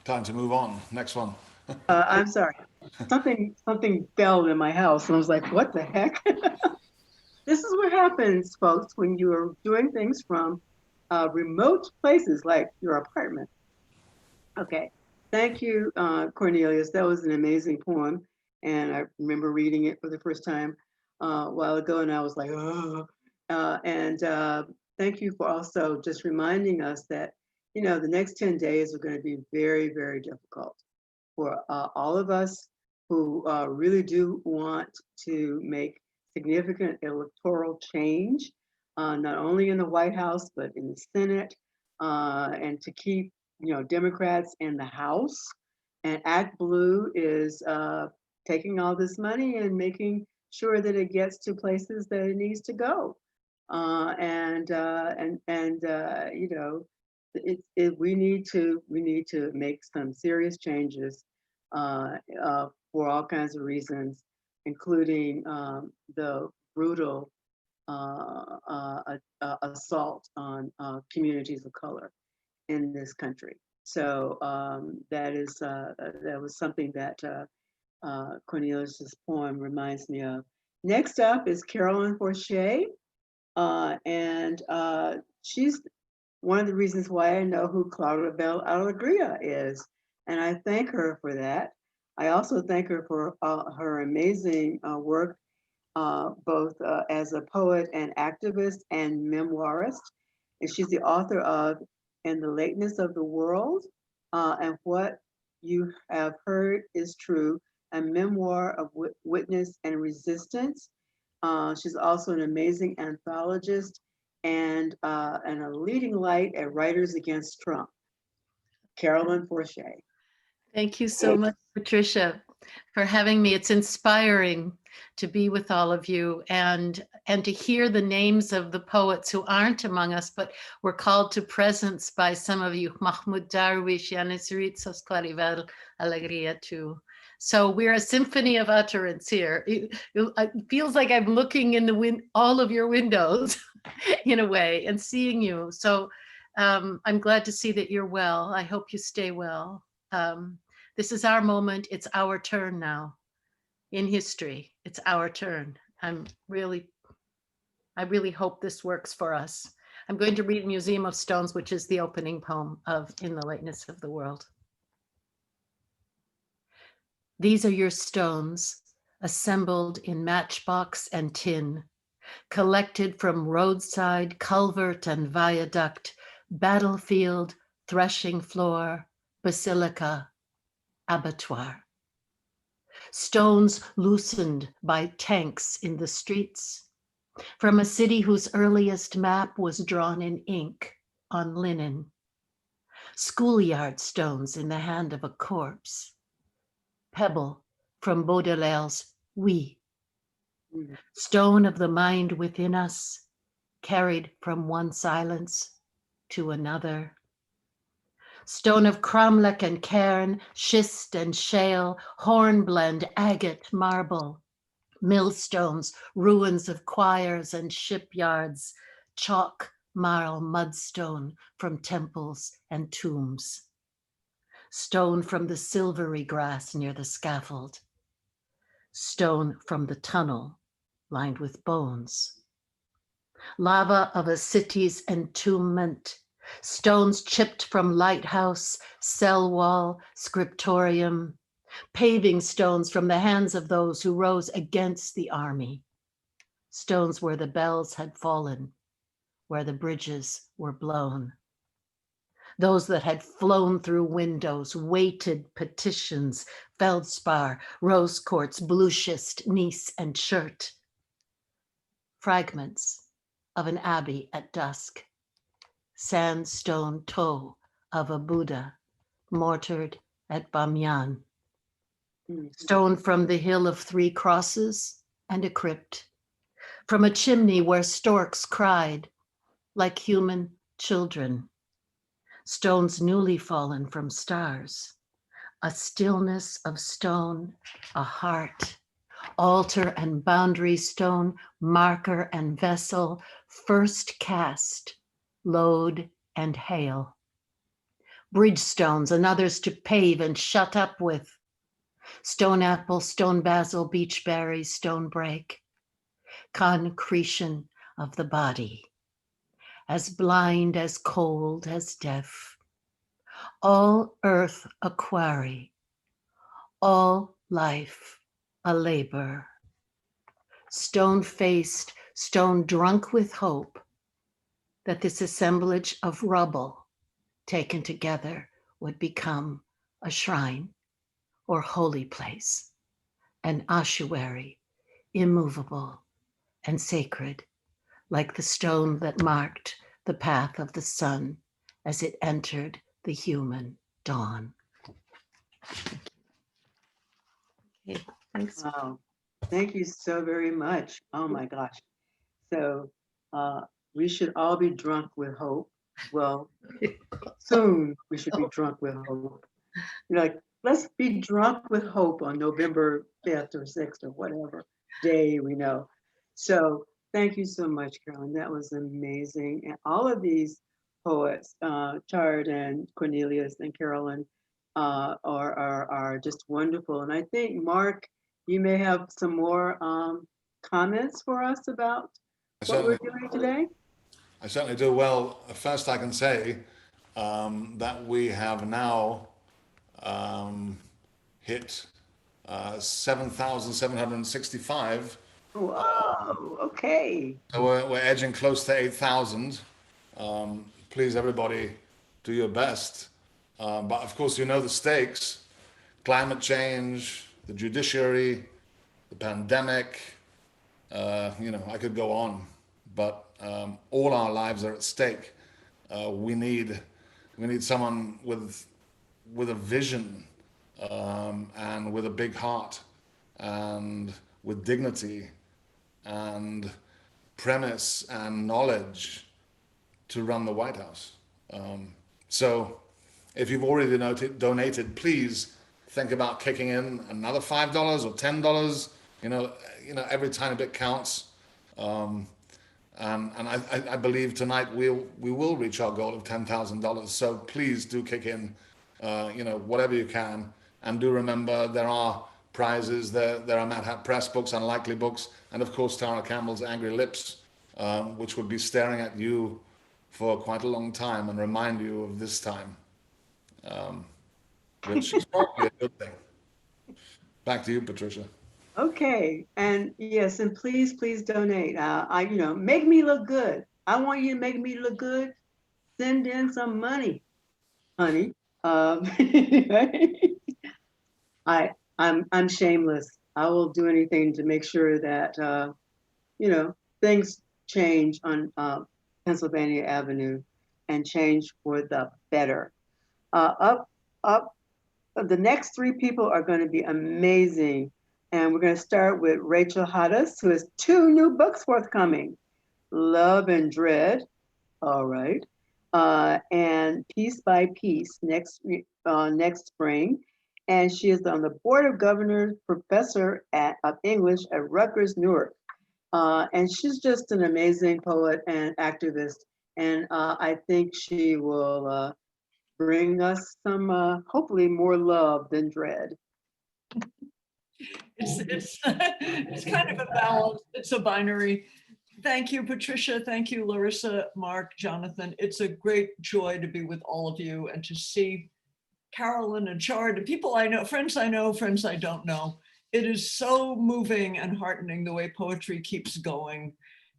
time to move on. Next one. I'm sorry. Something fell in my house, and I was like, "What the heck?" This is what happens, folks, when you are doing things from remote places like your apartment. Okay, thank you, Cornelius. That was an amazing poem, and I remember reading it for the first time a while ago, and I was like, "Oh!" Thank you for also just reminding us that the next 10 days are going to be very, very difficult for all of us who really do want to make significant electoral change, not only in the White House, but in the Senate, and to keep Democrats in the House. And Act Blue is taking all this money and making sure that it gets to places that it needs to go. We need to make some serious changes for all kinds of reasons, including the brutal assault on communities of color in this country. So that was something that Cornelius's poem reminds me of. Next up is Carolyn Forché, and she's one of the reasons why I know who Clara Bel Alegria is, and I thank her for that. I also thank her for her amazing work, both as a poet and activist and memoirist. And she's the author of In the Lateness of the World, and What You Have Heard is True, a memoir of witness and resistance. She's also an amazing anthologist and a leading light at Writers Against Trump. Carolyn Forché. Thank you so much, Patricia, for having me. It's inspiring to be with all of you and to hear the names of the poets who aren't among us, but were called to presence by some of you, Mahmoud Darwish, Yanis Ritsos, Claribel Alegria too. So we're a symphony of utterance here. It feels like I'm looking in all of your windows in a way and seeing you. So I'm glad to see that you're well. I hope you stay well. This is our moment. It's our turn now in history. It's our turn. I really hope this works for us. I'm going to read Museum of Stones, which is the opening poem of In the Lateness of the World. These are your stones, assembled in matchbox and tin, collected from roadside, culvert and viaduct, battlefield, threshing floor, basilica, abattoir. Stones loosened by tanks in the streets, from a city whose earliest map was drawn in ink on linen. Schoolyard stones in the hand of a corpse. Pebble from Baudelaire's We. Stone of the mind within us, carried from one silence to another. Stone of cromlech and cairn, schist and shale, hornblende, agate, marble, millstones, ruins of choirs and shipyards, chalk, marl, mudstone from temples and tombs. Stone from the silvery grass near the scaffold. Stone from the tunnel lined with bones. Lava of a city's entombment. Stones chipped from lighthouse, cell wall, scriptorium. Paving stones from the hands of those who rose against the army. Stones where the bells had fallen, where the bridges were blown. Those that had flown through windows, weighted petitions, feldspar, rose quartz, blue schist, Nice and Chert. Fragments of an abbey at dusk. Sandstone toe of a Buddha, mortared at Bamyan. Stone from the hill of 3 crosses and a crypt. From a chimney where storks cried like human children. Stones newly fallen from stars, a stillness of stone, a heart, altar and boundary stone, marker and vessel, first cast, load and hail. Bridge stones and others to pave and shut up with. Stone apple, stone basil, beechberry, stone break. Concretion of the body. As blind, as cold, as deaf. All earth a quarry, all life a labor. Stone-faced, stone drunk with hope that this assemblage of rubble taken together would become a shrine or holy place, an ossuary, immovable and sacred, like the stone that marked the path of the sun as it entered the human dawn. Okay, thanks. Wow. Thank you so very much. Oh my gosh. So we should all be drunk with hope. Well, soon we should be drunk with hope. Like, let's be drunk with hope on November 5th or 6th or whatever day we know. So Thank you so much, Carolyn. That was amazing. And all of these poets, Chard and Cornelius and Carolyn, are just wonderful. And I think, Mark, you may have some more comments for us about what we're doing today. I certainly do. Well, first I can say that we have now hit 7,765. Whoa, okay. So we're edging close to 8,000. Please, everybody, do your best. But of course, you know the stakes: climate change, the judiciary, the pandemic. I could go on, but all our lives are at stake. We need someone with a vision and with a big heart and with dignity and premise and knowledge to run the White House. So if you've already donated, please think about kicking in another $5 or $10. Every tiny bit counts. And I believe tonight we will reach our goal of $10,000. So please do kick in, whatever you can. And do remember there are prizes. There are Mad Hat Press books, Unlikely books, and of course Tara Campbell's Angry Lips, which would be staring at you for quite a long time and remind you of this time, which is probably a good thing. Back to you, Patricia. Okay, and yes, and please donate. Make me look good. I want you to make me look good. Send in some money, honey. I'm shameless. I will do anything to make sure that things change on Pennsylvania Avenue and change for the better. The next three people are going to be amazing. And we're going to start with Rachel Hadas, who has 2 new books forthcoming: Love and Dread, all right, and Piece by Piece next spring. And she is on the Board of Governors professor of English at Rutgers, Newark. And she's just an amazing poet and activist. And I think she will bring us some, hopefully, more love than dread. It's kind of a balance. It's a binary. Thank you, Patricia. Thank you, Larissa, Mark, Jonathan. It's a great joy to be with all of you and to see Carolyn and Chard, and people I know, friends I don't know. It is so moving and heartening the way poetry keeps going.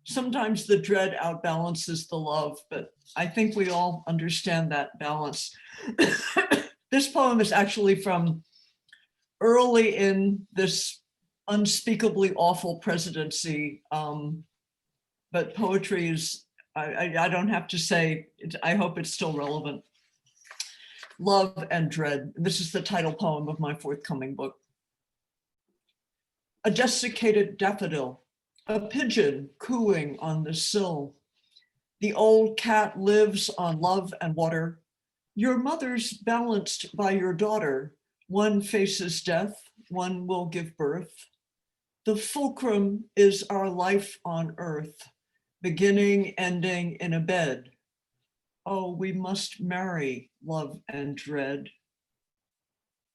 Sometimes the dread outbalances the love, but I think we all understand that balance. This poem is actually from early in this unspeakably awful presidency, but poetry is, I don't have to say, I hope it's still relevant. Love and Dread. This is the title poem of my forthcoming book. A desiccated daffodil, a pigeon cooing on the sill. The old cat lives on love and water. Your mother's balanced by your daughter. One faces death, one will give birth. The fulcrum is our life on earth, beginning, ending in a bed. Oh, we must marry love and dread.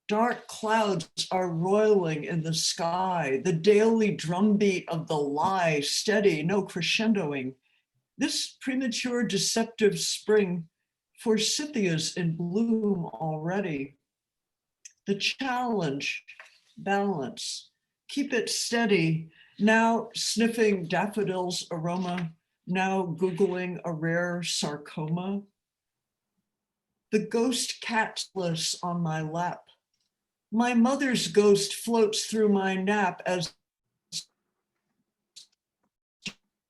Dark clouds are roiling in the sky, the daily drumbeat of the lie, steady, no crescendoing. This premature deceptive spring, forsythia's in bloom already. The challenge, balance, keep it steady, now sniffing daffodil's aroma, now Googling a rare sarcoma. The ghost cat's on my lap. My mother's ghost floats through my nap as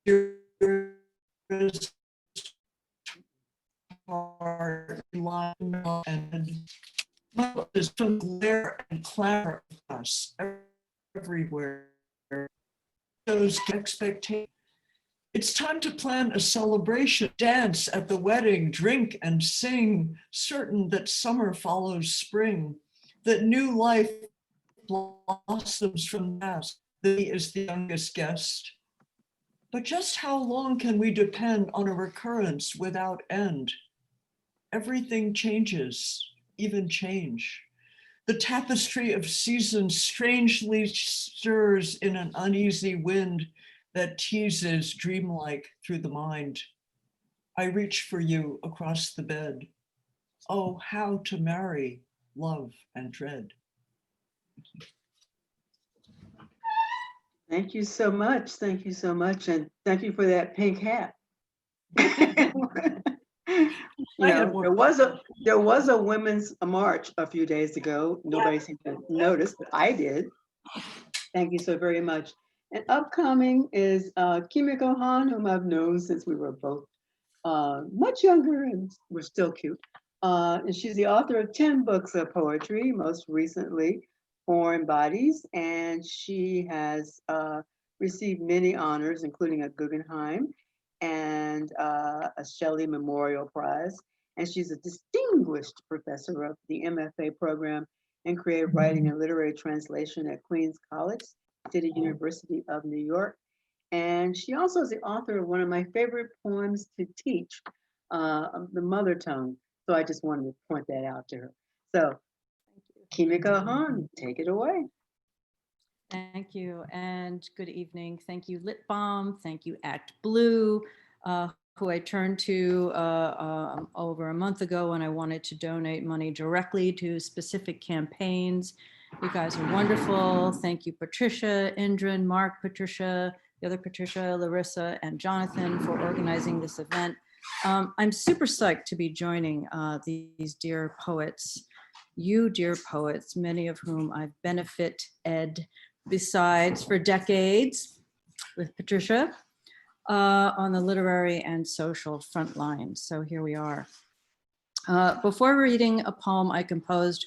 and is from glare and clamor of us everywhere. Those expectations. It's time to plan a celebration, dance at the wedding, drink and sing, certain that summer follows spring, that new life blossoms from the past. He is the youngest guest. But just how long can we depend on a recurrence without end? Everything changes, even change. The tapestry of seasons strangely stirs in an uneasy wind that teases dreamlike through the mind. I reach for you across the bed. Oh, how to marry love and dread. Thank you so much. Thank you so much. And thank you for that pink hat. You know, there was a women's march a few days ago. Nobody seemed to notice, but I did. Thank you so very much. And upcoming is Kimiko Han, whom I've known since we were both much younger and we're still cute. And she's the author of 10 books of poetry, most recently Foreign Bodies, and she has received many honors, including a Guggenheim and a Shelley Memorial Prize. And she's a distinguished professor of the MFA program in creative writing and literary translation at Queens College, City University of New York. And she also is the author of one of my favorite poems to teach, the mother tongue. So I just wanted to point that out to her. So Kimiko Han, take it away. Thank you and good evening. Thank you, Lit Balm. Thank you, Act Blue, who I turned to over a month ago when I wanted to donate money directly to specific campaigns. You guys are wonderful. Thank you, Patricia, Indran, Mark, Patricia, the other Patricia, Larissa, and Jonathan for organizing this event. I'm super psyched to be joining these dear poets, you dear poets, many of whom I've benefited besides for decades with Patricia on the literary and social front lines. So here we are. Before reading a poem I composed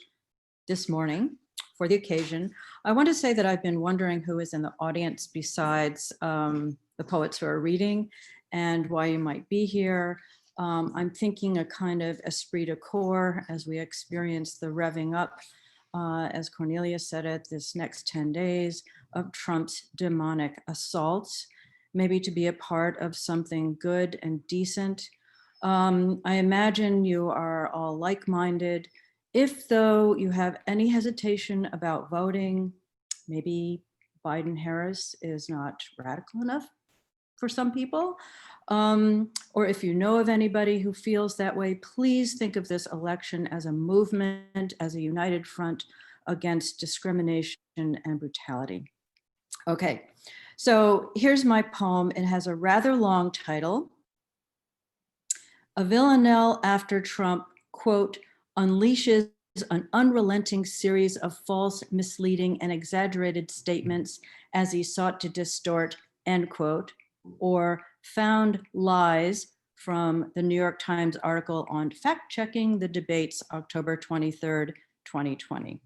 this morning for the occasion, I want to say that I've been wondering who is in the audience besides the poets who are reading and why you might be here. I'm thinking a kind of esprit de corps as we experience the revving up, as Cornelius said it, this next 10 days of Trump's demonic assaults, maybe to be a part of something good and decent. I imagine you are all like-minded. If though you have any hesitation about voting, maybe Biden-Harris is not radical enough for some people, or if you know of anybody who feels that way, please think of this election as a movement, as a united front against discrimination and brutality. Okay, so here's my poem. It has a rather long title. A villanelle after Trump, quote, unleashes an unrelenting series of false, misleading, and exaggerated statements as he sought to distort, end quote, or found lies from the New York Times article on fact-checking the debates, October 23rd, 2020.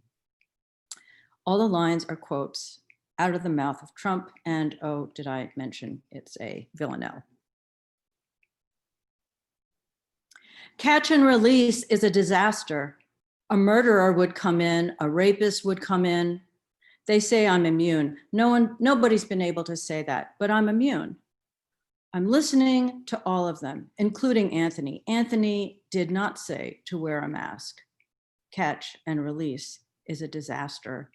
All the lines are quotes out of the mouth of Trump, and oh, did I mention it's a villanelle. Catch and release is a disaster. A murderer would come in, a rapist would come in. They say I'm immune. Nobody's been able to say that, but I'm immune. I'm listening to all of them, including Anthony. Anthony did not say to wear a mask. Catch and release is a disaster.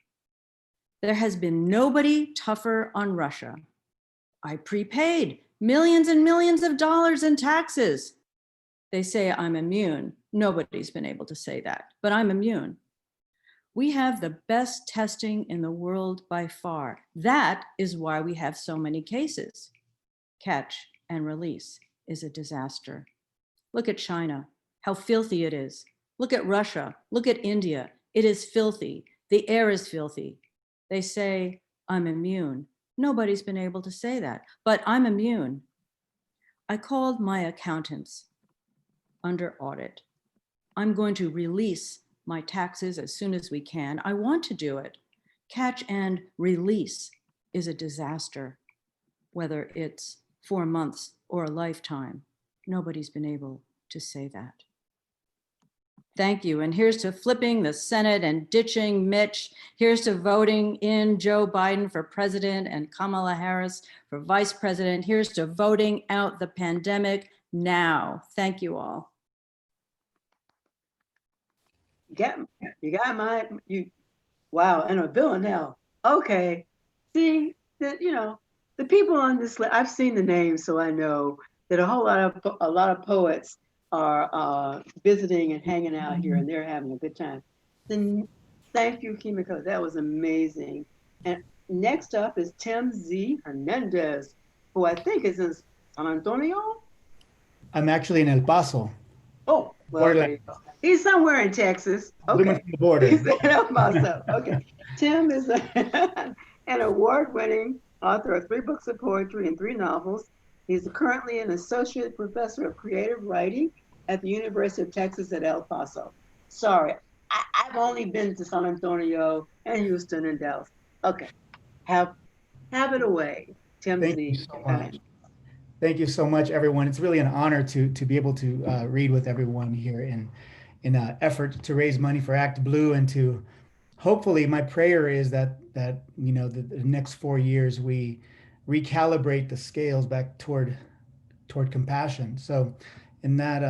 There has been nobody tougher on Russia. I prepaid millions and millions of dollars in taxes. They say I'm immune. Nobody's been able to say that, but I'm immune. We have the best testing in the world by far. That is why we have so many cases. Catch and release is a disaster. Look at China, how filthy it is. Look at Russia, look at India. It is filthy. The air is filthy. They say, I'm immune. Nobody's been able to say that, but I'm immune. I called my accountants under audit. I'm going to release my taxes as soon as we can. I want to do it. Catch and release is a disaster, whether it's 4 months or a lifetime. Nobody's been able to say that. Thank you. And here's to flipping the Senate and ditching Mitch. Here's to voting in Joe Biden for president and Kamala Harris for vice president. Here's to voting out the pandemic now. Thank you all. You got wow, and a villanelle. Okay. See, that the people on this list, I've seen the names, so I know that a lot of poets are visiting and hanging out here, and they're having a good time. Then thank you, Kimiko. That was amazing. And next up is Tim Z Hernandez, who I think is in San Antonio. I'm actually in El Paso. Oh, well, there you go. He's somewhere in Texas. Okay. The border. He's in El Paso. Okay. Tim is an award-winning author of 3 books of poetry and 3 novels. He's currently an associate professor of creative writing at the University of Texas at El Paso. Sorry, I've only been to San Antonio and Houston and Dallas. Okay, have it away, Tim Z. Thank you so much. Thank you so much, everyone. It's really an honor to be able to read with everyone here in an effort to raise money for Act Blue, and to hopefully, my prayer is that the next 4 years we recalibrate the scales back toward compassion. So in that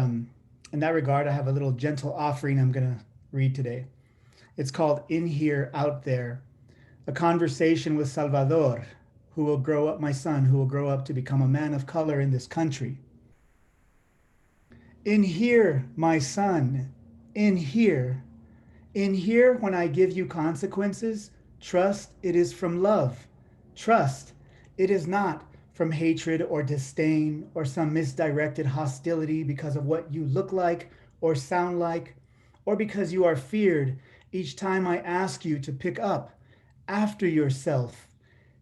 regard, I have a little gentle offering I'm going to read today. It's called In Here, Out There, a conversation with Salvador, my son, who will grow up to become a man of color in this country. In here, my son, in here when I give you consequences, trust it is from love. Trust it is not from hatred or disdain or some misdirected hostility because of what you look like or sound like, or because you are feared each time I ask you to pick up after yourself,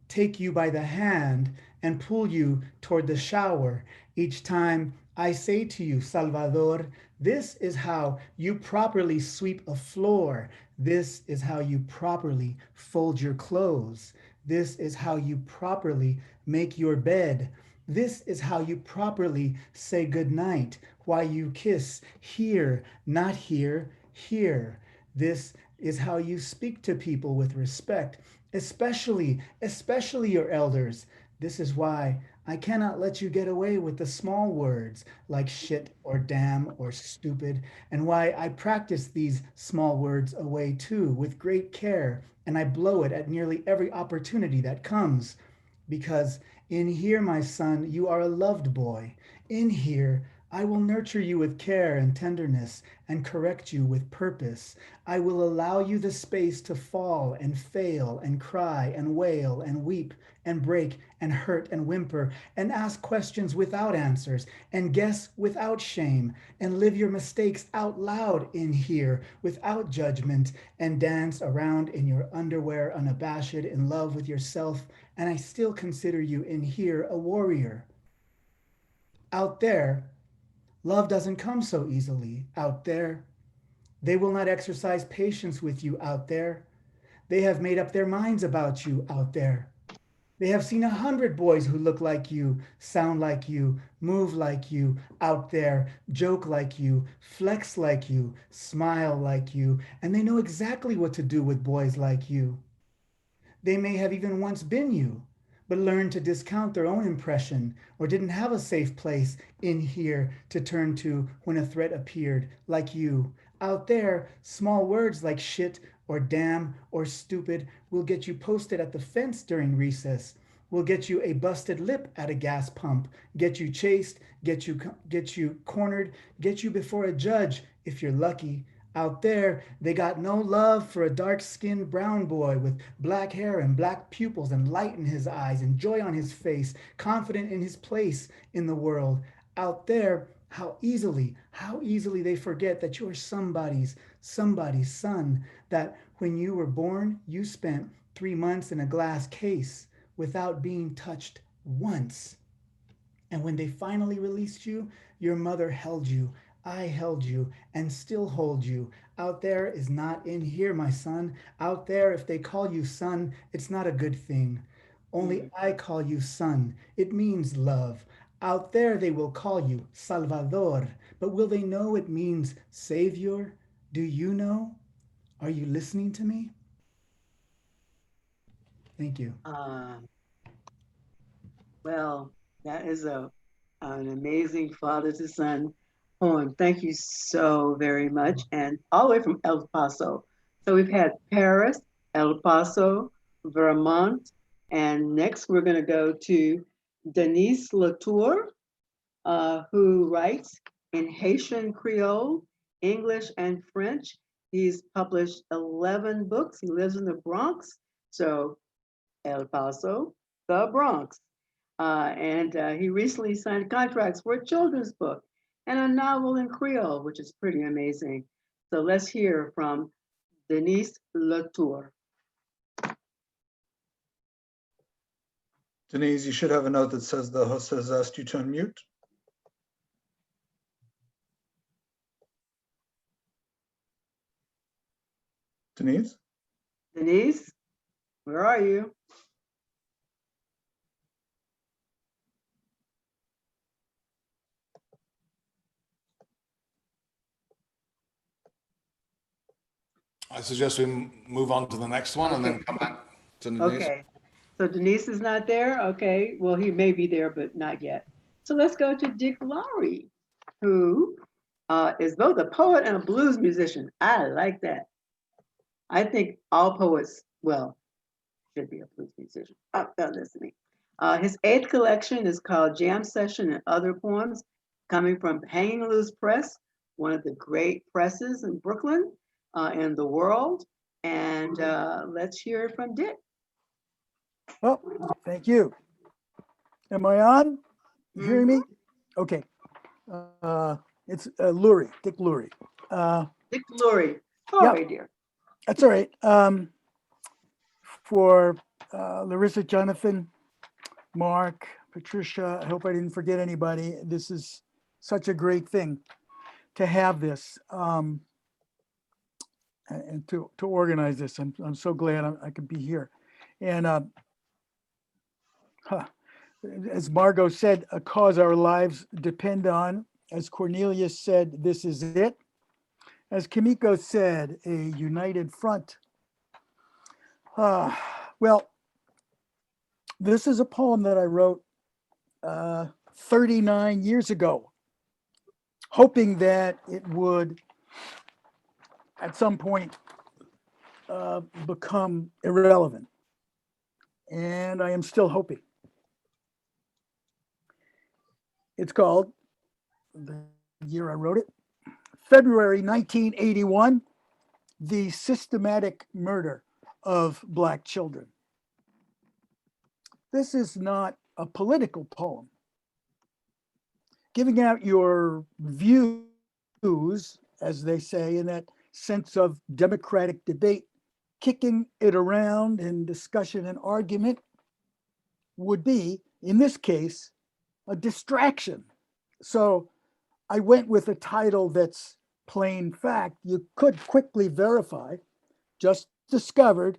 take you by the hand and pull you toward the shower each time I say to you, Salvador, this is how you properly sweep a floor. This is how you properly fold your clothes. This is how you properly make your bed. This is how you properly say goodnight while you kiss here, not here, here. This is how you speak to people with respect, especially your elders. This is why I cannot let you get away with the small words like shit or damn or stupid, and why I practice these small words away too with great care, and I blow it at nearly every opportunity that comes. Because in here, my son, you are a loved boy. In here, I will nurture you with care and tenderness and correct you with purpose. I will allow you the space to fall and fail and cry and wail and weep and break and hurt and whimper and ask questions without answers and guess without shame and live your mistakes out loud in here without judgment and dance around in your underwear unabashed in love with yourself. And I still consider you in here a warrior. Out there, love doesn't come so easily. Out there, they will not exercise patience with you. Out there, they have made up their minds about you. Out there, they have seen 100 boys who look like you, sound like you, move like you. Out there, joke like you, flex like you, smile like you, and they know exactly what to do with boys like you. They may have even once been you, but learned to discount their own impression or didn't have a safe place in here to turn to when a threat appeared, like you. Out there, small words like shit or damn or stupid will get you posted at the fence during recess, will get you a busted lip at a gas pump, get you chased, get you cornered, get you before a judge if you're lucky. Out there, they got no love for a dark-skinned brown boy with black hair and black pupils and light in his eyes and joy on his face, confident in his place in the world. Out there, how easily they forget that you're somebody's son, that when you were born, you spent 3 months in a glass case without being touched once. And when they finally released you, your mother held you. I held you and still hold you. Out there is not in here, my son. Out there, if they call you son, it's not a good thing. Only I call you son. It means love. Out there, they will call you Salvador, but will they know it means savior? Do you know? Are you listening to me? Thank you. Well, that is an amazing father to son poem. Thank you so very much. And all the way from El Paso. So we've had Paris, El Paso, Vermont, and next we're going to go to Denise Latour, who writes in Haitian Creole, English, and French. He's published 11 books. He lives in the Bronx. So El Paso, the Bronx. And he recently signed contracts for a children's book and a novel in Creole, which is pretty amazing. So let's hear from Denise Latour. Denise, you should have a note that says the host has asked you to unmute. Denise? Denise, where are you? I suggest we move on to the next one and then come back to Denise. Okay, so Denise is not there. Okay, well, he may be there, but not yet. So let's go to Dick Lourie, who is both a poet and a blues musician. I like that. I think all poets, well, should be a blues musician. Listening. His 8th collection is called Jam Session and Other Poems, coming from Hanging Loose Press, one of the great presses in Brooklyn, in the world. And let's hear from Dick. Oh, thank you. Am I on? You hearing me? Okay. It's Lourie, Dick Lourie. Dick Lourie. Sorry, dear. That's all right. For Larissa, Jonathan, Mark, Patricia, I hope I didn't forget anybody. This is such a great thing to have this and to organize this. I'm so glad I could be here. And as Margot said, a cause our lives depend on. As Cornelius said, this is it. As Kimiko said, a united front. Well, this is a poem that I wrote 39 years ago, hoping that it would at some point become irrelevant. And I am still hoping. It's called, the year I wrote it, February 1981, The Systematic Murder of Black Children. This is not a political poem. Giving out your views, as they say, in that sense of democratic debate, kicking it around in discussion and argument would be, in this case, a distraction. So I went with a title that's plain fact. You could quickly verify. Just discovered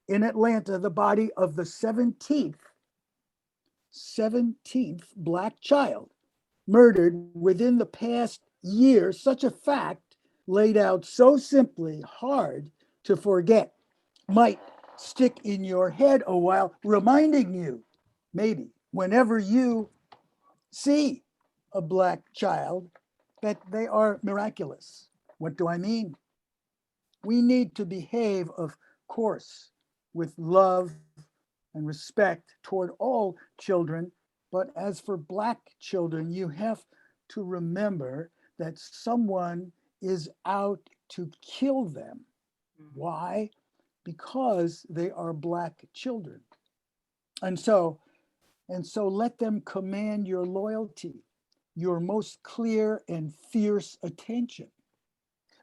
in Atlanta the body of the 17th Black child murdered within the past year. Such a fact laid out so simply, hard to forget, might stick in your head a while, reminding you, maybe, whenever you see a Black child, that they are miraculous. What do I mean? We need to behave, of course, with love and respect toward all children. But as for Black children, you have to remember that someone is out to kill them. Why? Because they are Black children. And so let them command your loyalty, your most clear and fierce attention.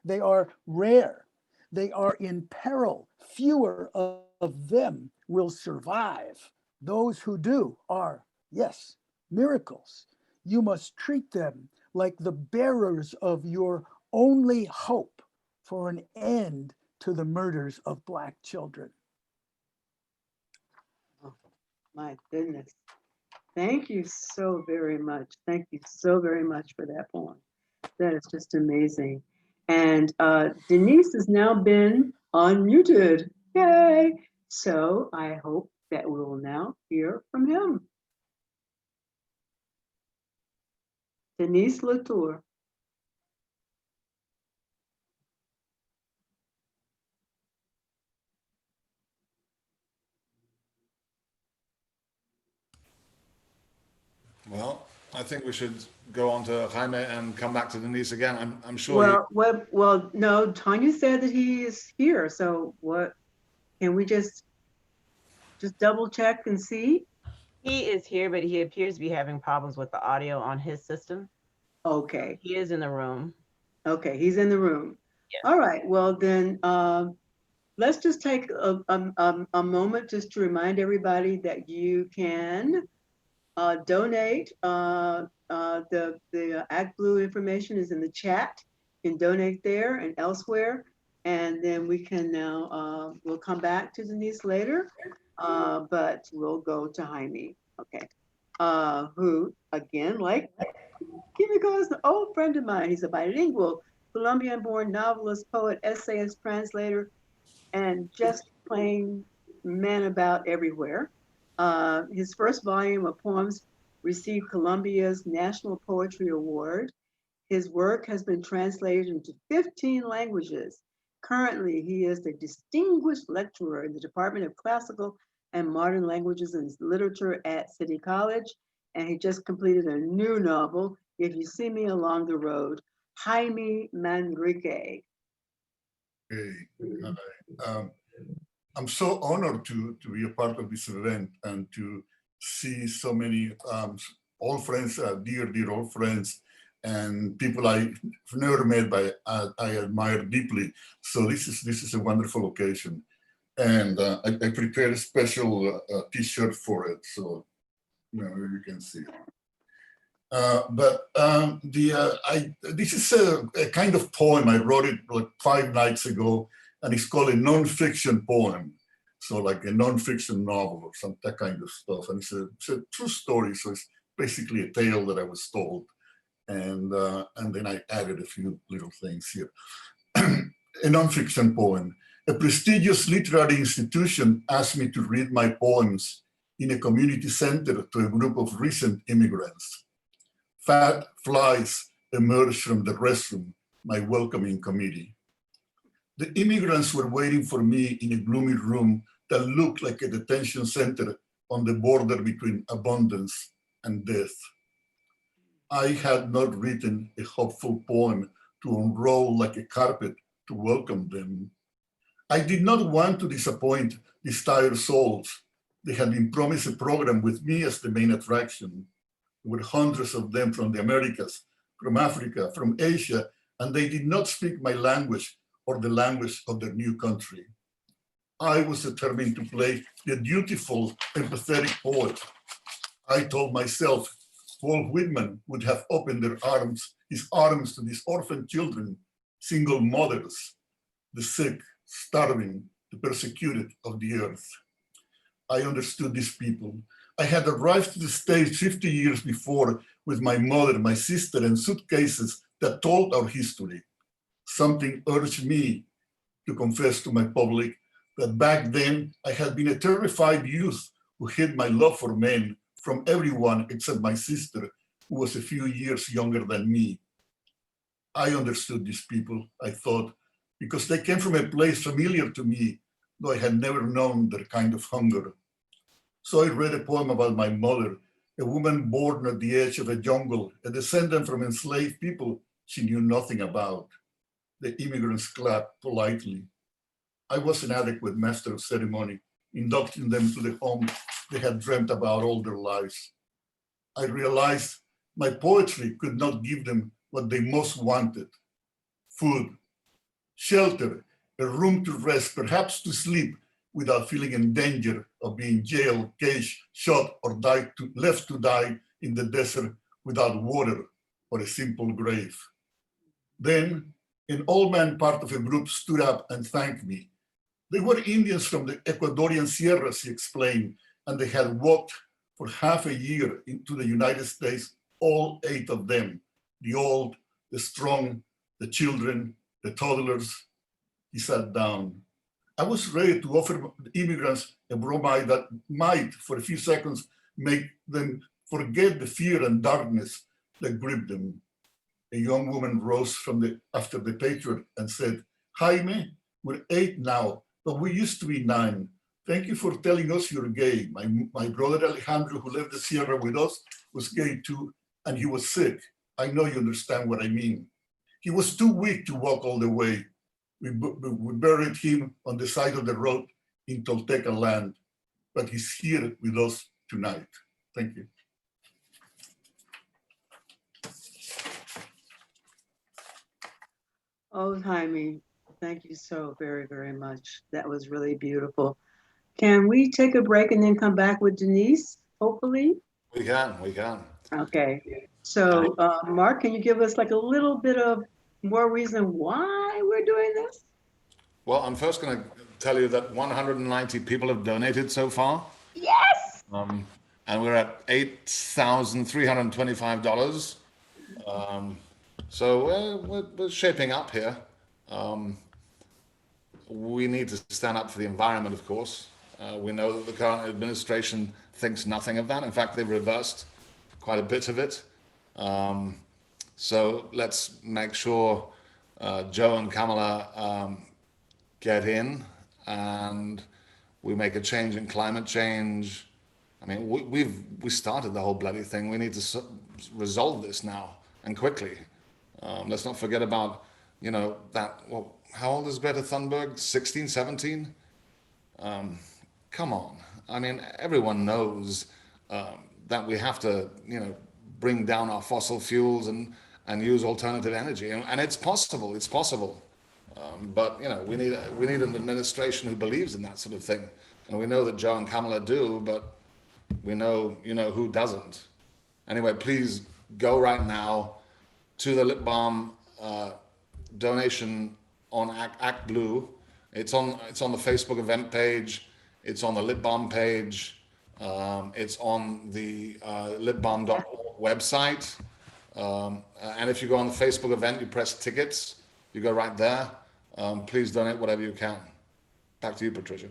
They are rare. They are in peril. Fewer of them will survive. Those who do are, yes, miracles. You must treat them like the bearers of your only hope for an end to the murders of Black children. Oh, my goodness. Thank you so very much. Thank you so very much for that poem. That is just amazing. And Denise has now been unmuted. Yay! So I hope that we will now hear from him. Denise Latour. Well, I think we should go on to Jaime and come back to Denise again. I'm sure. Well, no, Tanya said that he is here. So what, can we just double check and see? He is here, but he appears to be having problems with the audio on his system. Okay. He is in the room. Okay, he's in the room. Yes. All right, well then, let's just take a moment just to remind everybody that you can donate. The Act Blue information is in the chat. You can donate there and elsewhere. And then we can now, we'll come back to Denise later, but we'll go to Jaime, okay. Who, again, like Kimiko is an old friend of mine. He's a bilingual, Colombian-born novelist, poet, essayist, translator, and just plain man about everywhere. His first volume of poems received Colombia's National Poetry Award. His work has been translated into 15 languages. Currently, he is the distinguished lecturer in the Department of Classical and Modern Languages and Literature at City College, and he just completed a new novel, If You See Me Along the Road, Jaime Manrique. Hey, I'm so honored to be a part of this event and to see so many old friends, dear old friends, and people I've never met, but I admire deeply. So this is a wonderful occasion, and I prepared a special T-shirt for it, so you can see. This is a kind of poem. I wrote it like 5 nights ago, and it's called a nonfiction poem. So like a nonfiction novel or some that kind of stuff. And it's a true story. So it's basically a tale that I was told. And then I added a few little things here. A nonfiction poem. A prestigious literary institution asked me to read my poems in a community center to a group of recent immigrants. Fat flies emerged from the restroom, my welcoming committee. The immigrants were waiting for me in a gloomy room that looked like a detention center on the border between abundance and death. I had not written a hopeful poem to unroll like a carpet to welcome them. I did not want to disappoint these tired souls. They had been promised a program with me as the main attraction. There were hundreds of them from the Americas, from Africa, from Asia, and they did not speak my language or the language of their new country. I was determined to play the dutiful, empathetic poet. I told myself Walt Whitman would have opened his arms to these orphan children, single mothers, the sick, starving, the persecuted of the earth. I understood these people. I had arrived to the States 50 years before with my mother, my sister, and suitcases that told our history. Something urged me to confess to my public that back then I had been a terrified youth who hid my love for men from everyone except my sister, who was a few years younger than me. I understood these people, I thought, because they came from a place familiar to me, though I had never known their kind of hunger. So I read a poem about my mother, a woman born at the edge of a jungle, a descendant from enslaved people she knew nothing about. The immigrants clapped politely. I was an adequate master of ceremony, inducting them to the home they had dreamt about all their lives. I realized my poetry could not give them what they most wanted: food, shelter, a room to rest, perhaps to sleep without feeling in danger of being jailed, caged, shot, or left to die in the desert without water or a simple grave. Then an old man part of a group stood up and thanked me. They were Indians from the Ecuadorian Sierras, he explained, and they had walked for half a year into the United States, all 8 of them, the old, the strong, the children, the toddlers. He sat down. I was ready to offer immigrants a bromide that might, for a few seconds, make them forget the fear and darkness that gripped them. A young woman rose after the patriot and said, Jaime, we're 8 now, but we used to be 9. Thank you for telling us you're gay. My brother Alejandro, who left the Sierra with us, was gay too, and he was sick. I know you understand what I mean. He was too weak to walk all the way. We buried him on the side of the road in Tolteca land, but he's here with us tonight. Thank you. Oh, Jaime, thank you so very, very much. That was really beautiful. Can we take a break and then come back with Denise, hopefully? We can. Okay. So, Mark, can you give us like a little bit of more reason why we're doing this? Well, I'm first going to tell you that 190 people have donated so far. Yes! And we're at $8,325. So we're shaping up here. We need to stand up for the environment, of course. We know that the current administration thinks nothing of that. In fact, they've reversed quite a bit of it. So let's make sure Joe and Kamala get in and we make a change in climate change. I mean, we started the whole bloody thing. We need to resolve this now and quickly. Let's not forget about, how old is Greta Thunberg? 16, 17? Come on. I mean, everyone knows that we have to, bring down our fossil fuels and use alternative energy. And it's possible. But, we need an administration who believes in that sort of thing. And we know that Joe and Kamala do, but we know, who doesn't. Anyway, please go right now to the Lit Balm donation on Act Blue. It's on the Facebook event page. It's on the Lit Balm page. It's on the litbalm.org website. And if you go on the Facebook event, you press tickets. You go right there. Please donate whatever you can. Back to you, Patricia.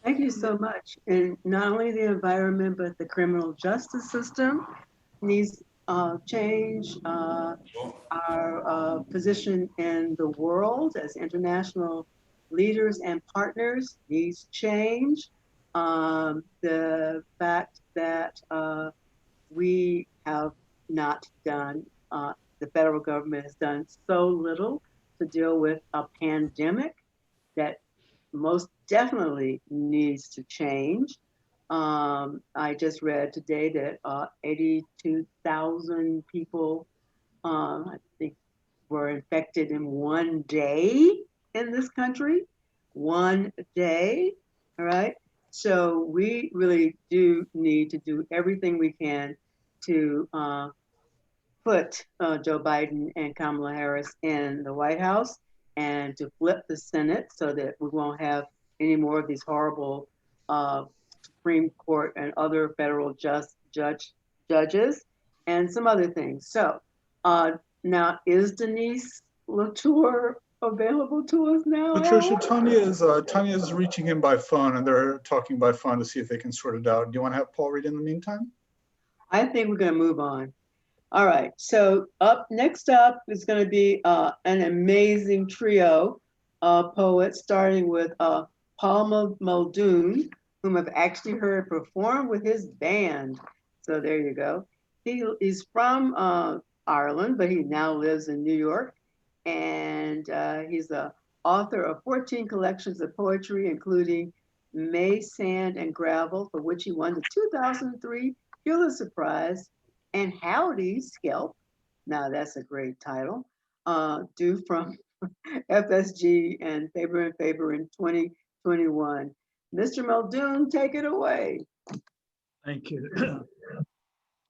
Thank you so much. And not only the environment, but the criminal justice system needs change. Our position in the world as international leaders and partners needs change. The fact that we have not done, the federal government has done so little to deal with a pandemic that most definitely needs to change. I just read today that 82,000 people, I think, were infected in one day in this country. One day, all right? So we really do need to do everything we can to put Joe Biden and Kamala Harris in the White House and to flip the Senate so that we won't have any more of these horrible Supreme Court and other federal judges and some other things. So now is Denise Latour available to us now? Patricia, Tanya is reaching in by phone and they're talking by phone to see if they can sort it out. Do you want to have Paul read in the meantime? I think we're going to move on. All right, so next up is going to be an amazing trio of poets, starting with Palma Muldoon, whom I've actually heard perform with his band. So there you go. He's from Ireland, but he now lives in New York. And he's the author of 14 collections of poetry, including May, Sand, and Gravel, for which he won the 2003 Pulitzer Prize, and Howdy, Skelp. Now that's a great title. Due from FSG and Faber & Faber in 2021. Mr. Muldoon, take it away. Thank you.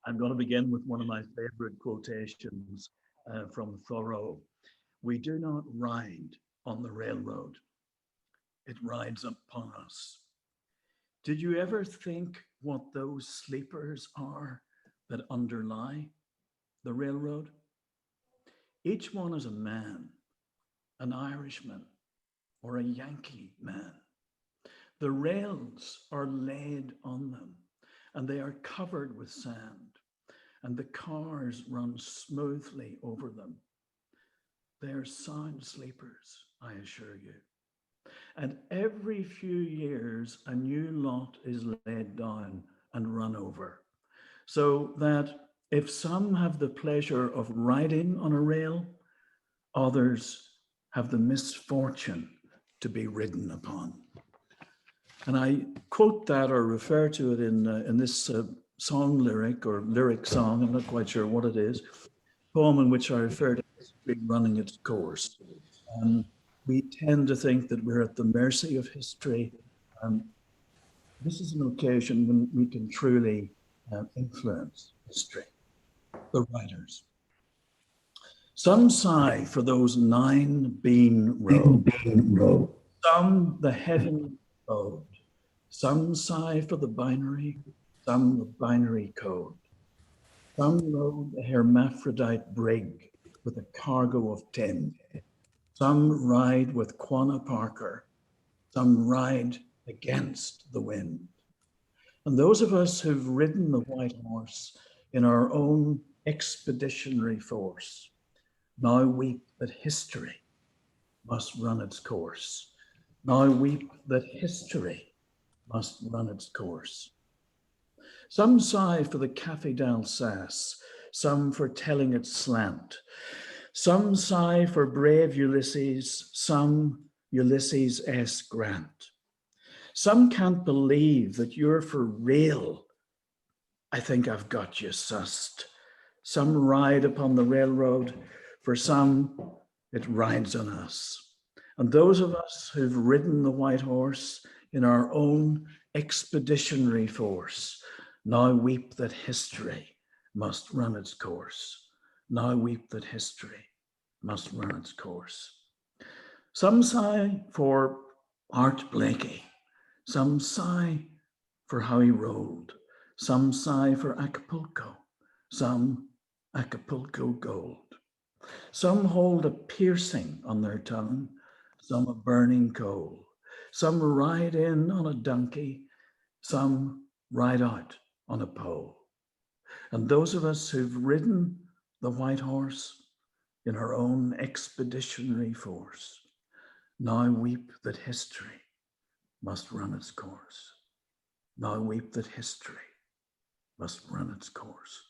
I'm going to begin with one of my favorite quotations from Thoreau. We do not ride on the railroad. It rides upon us. Did you ever think what those sleepers are that underlie the railroad? Each one is a man an Irishman, or a Yankee man. The rails are laid on them, and they are covered with sand, and the cars run smoothly over them. They are sound sleepers, I assure you. And every few years, a new lot is laid down and run over, so that if some have the pleasure of riding on a rail, others have the misfortune to be ridden upon. And I quote that or refer to it in this song lyric or lyric song, I'm not quite sure what it is, poem in which I refer to history running its course. We tend to think that we're at the mercy of history. This is an occasion when we can truly influence history, the writers. Some sigh for those 9 bean roads, some the heaven road, some sigh for the binary, some the binary code. Some rode a hermaphrodite brig with a cargo of 10. Some ride with Quanah Parker, some ride against the wind. And those of us who've ridden the white horse in our own expeditionary force now weep that history must run its course. Now weep that history must run its course. Some sigh for the Café d'Alsace, some for telling it slant. Some sigh for brave Ulysses, some Ulysses S. Grant. Some can't believe that you're for real. I think I've got you sussed. Some ride upon the railroad, for some it rides on us. And those of us who've ridden the white horse in our own expeditionary force now weep that history must run its course. Now weep that history must run its course. Some sigh for Art Blakey. Some sigh for how he rolled. Some sigh for Acapulco. Some Acapulco gold. Some hold a piercing on their tongue. Some a burning coal. Some ride in on a donkey. Some ride out on a pole. And those of us who've ridden the white horse in our own expeditionary force now weep that history must run its course. Now weep that history must run its course.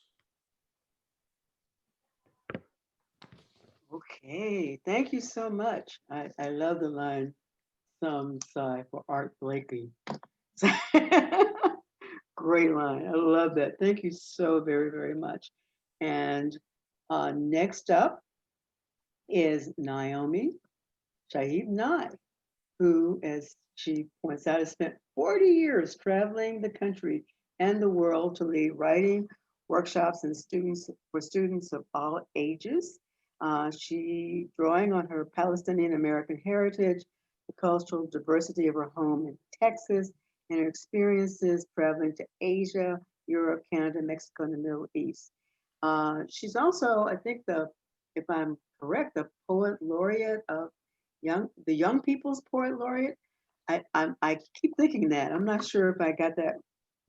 Okay, thank you so much. I love the line, some sigh for Art Blakey. Great line, I love that. Thank you so very, very much. And next up is Naomi Shihab Nye, who, as she points out, has spent 40 years traveling the country and the world to lead writing workshops and for students of all ages. She, drawing on her Palestinian American heritage, the cultural diversity of her home in Texas, and her experiences traveling to Asia, Europe, Canada, Mexico, and the Middle East. She's also, I think, if I'm correct, the poet laureate of the Young People's Poet Laureate. I keep thinking that. I'm not sure if I got that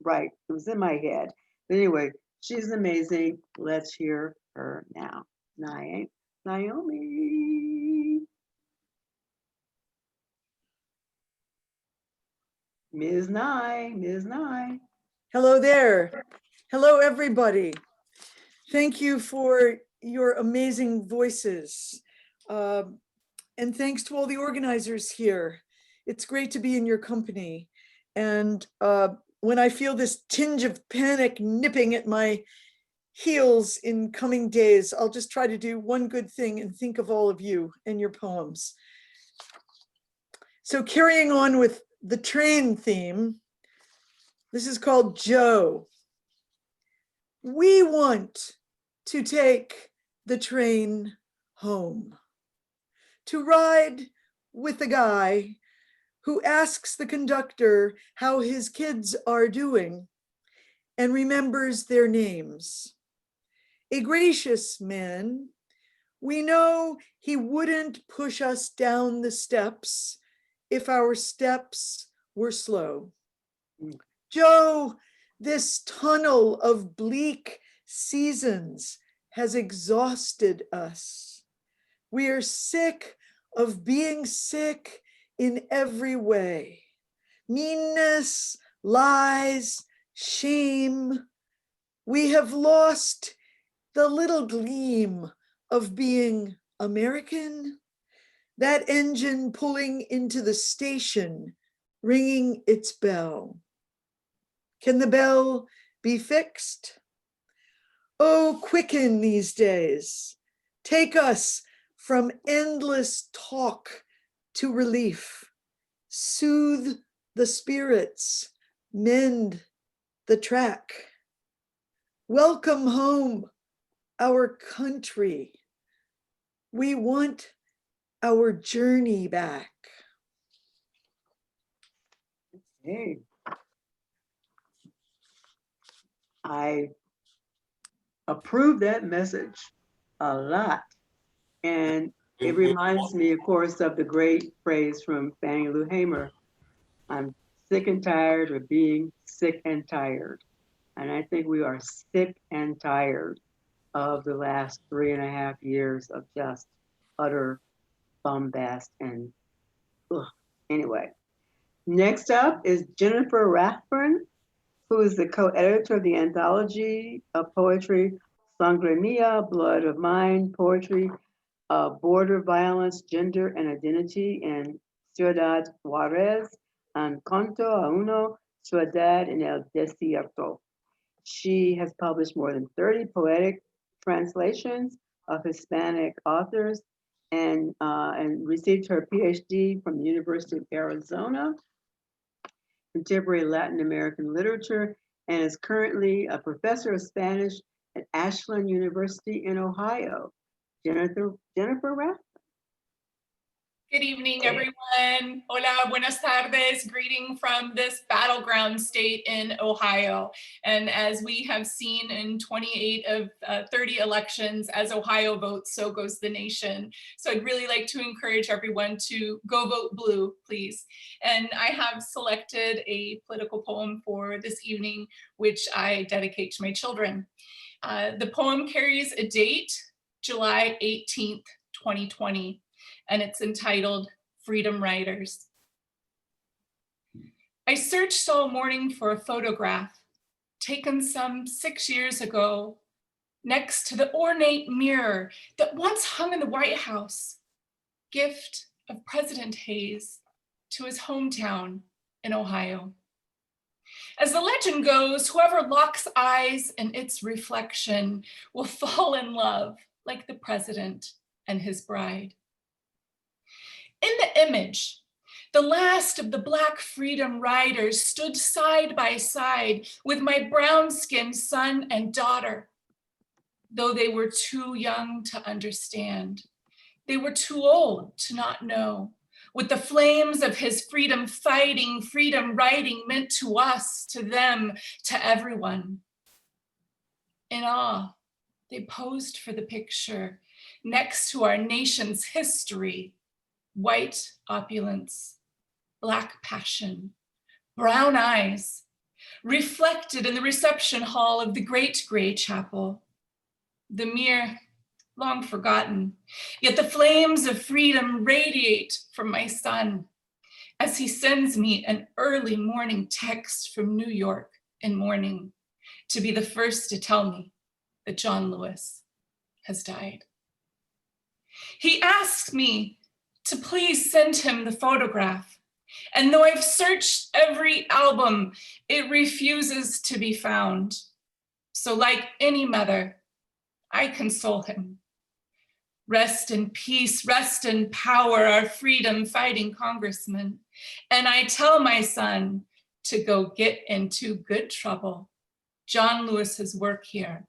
right. It was in my head. But anyway, she's amazing. Let's hear her now. Naomi. Ms. Nye. Hello there. Hello, everybody. Thank you for your amazing voices. And thanks to all the organizers here. It's great to be in your company. And when I feel this tinge of panic nipping at my heels in coming days, I'll just try to do one good thing and think of all of you and your poems. So carrying on with the train theme, this is called Joe. We want to take the train home, to ride with a guy who asks the conductor how his kids are doing and remembers their names. A gracious man We know he wouldn't push us down the steps if our steps were slow. Joe, this tunnel of bleak seasons has exhausted us. We are sick of being sick in every way. Meanness, lies, shame. We have lost the little gleam of being American, that engine pulling into the station, ringing its bell. Can the bell be fixed? Oh, quicken these days. Take us from endless talk to relief. Soothe the spirits, mend the track. Welcome home, our country. We want our journey back. Hey. I approve that message a lot. And it reminds me, of course, of the great phrase from Fannie Lou Hamer, I'm sick and tired of being sick and tired. And I think we are sick and tired of the last 3.5 years of just utter bombast and anyway. Next up is Jennifer Rathburn, who is the co-editor of the anthology of poetry, Sangre Mia, Blood of Mine, Poetry, Border Violence, Gender and Identity in Ciudad Juarez, and Canto a uno Ciudad en el Desierto. She has published more than 30 poetic translations of Hispanic authors and received her PhD from the University of Arizona, Contemporary Latin American Literature, and is currently a professor of Spanish at Ashland University in Ohio. Jennifer Rath. Good evening, everyone. Hola, buenas tardes. Greeting from this battleground state in Ohio. And as we have seen in 28 of 30 elections, as Ohio votes, so goes the nation. So I'd really like to encourage everyone to go vote blue, please. And I have selected a political poem for this evening, which I dedicate to my children. The poem carries a date, July 18th, 2020. And it's entitled Freedom Riders. I searched all morning for a photograph taken some 6 years ago next to the ornate mirror that once hung in the White House, gift of President Hayes to his hometown in Ohio. As the legend goes, whoever locks eyes in its reflection will fall in love like the president and his bride. In the image, the last of the Black freedom riders stood side by side with my brown-skinned son and daughter. Though they were too young to understand, they were too old to not know what the flames of his freedom fighting, freedom riding meant to us, to them, to everyone. In awe, they posed for the picture next to our nation's history. White opulence, Black passion, brown eyes, reflected in the reception hall of the great gray chapel. The mere, long forgotten, yet the flames of freedom radiate from my son as he sends me an early morning text from New York in morning to be the first to tell me that John Lewis has died. He asks me to please send him the photograph. And though I've searched every album, it refuses to be found. So like any mother, I console him. Rest in peace, rest in power, our freedom fighting congressman. And I tell my son to go get into good trouble. John Lewis's work here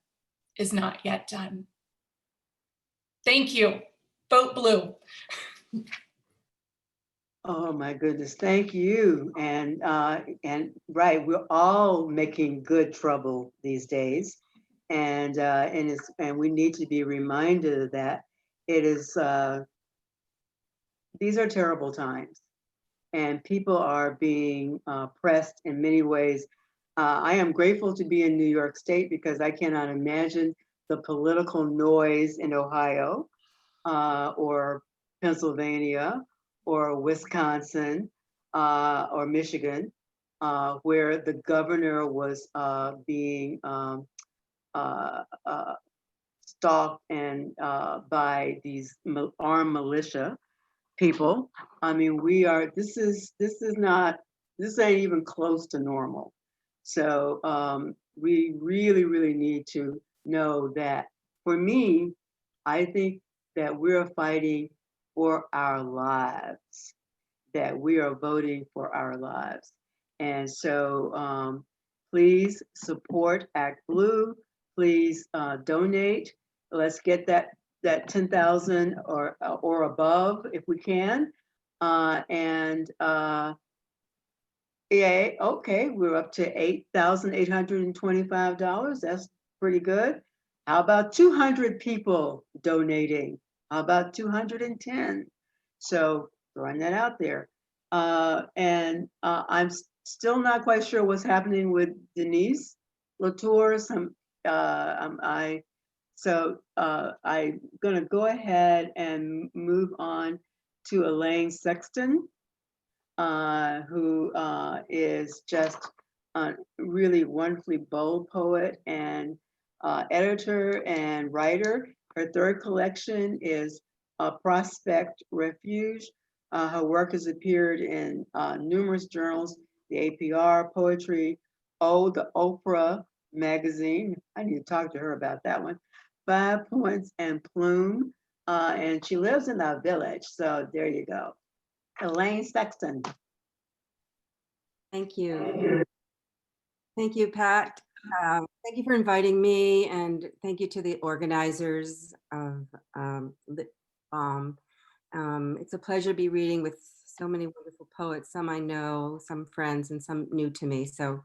is not yet done. Thank you. Vote blue. Oh my goodness, thank you. And right, we're all making good trouble these days. And we need to be reminded of that. it is, these are terrible times, and people are being pressed in many ways. I am grateful to be in New York State because I cannot imagine the political noise in Ohio or Pennsylvania or Wisconsin or Michigan, where the governor was being stalked and by these armed militia people. I mean, this ain't even close to normal. So we really, really need to know that. For me, I think that we're fighting for our lives, that we are voting for our lives. And so please support Act Blue. Please donate. Let's get that 10,000 or above if we can. Yeah, okay, we're up to $8,825. That's pretty good. How about 200 people donating? How about 210? So throwing that out there. I'm still not quite sure what's happening with Denise Latour. I'm gonna go ahead and move on to Elaine Sexton, who is just a really wonderfully bold poet and editor and writer. Her third collection is Prospect Refuge. Her work has appeared in numerous journals, the APR, Poetry, the Oprah magazine. I need to talk to her about that one. 5 Points and Plume, and she lives in our village. So there you go. Elaine Sexton. Thank you. Thank you, Pat. Thank you for inviting me, and thank you to the organizers of Lit Balm. It's a pleasure to be reading with so many wonderful poets, some I know, some friends, and some new to me. So,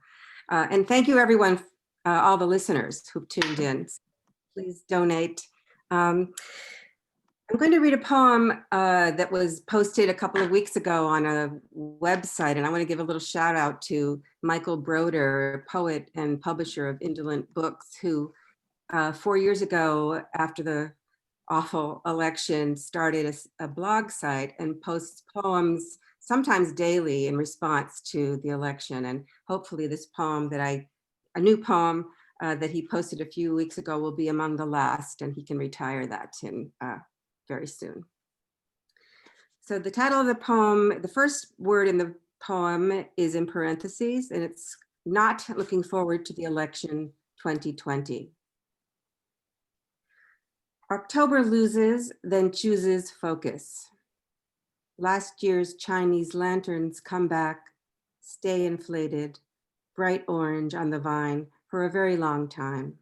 and thank you everyone, all the listeners who've tuned in. Please donate. I'm going to read a poem that was posted a couple of weeks ago on a website, and I want to give a little shout out to Michael Broder, poet and publisher of Indolent Books, who 4 years ago, after the awful election, started a blog site and posts poems, sometimes daily, in response to the election. And hopefully this poem a new poem that he posted a few weeks ago will be among the last, and he can retire that in very soon. So the title of the poem, the first word in the poem is in parentheses, and it's not looking forward to the election 2020. October loses, then chooses focus. Last year's Chinese lanterns come back, stay inflated, bright orange on the vine for a very long time.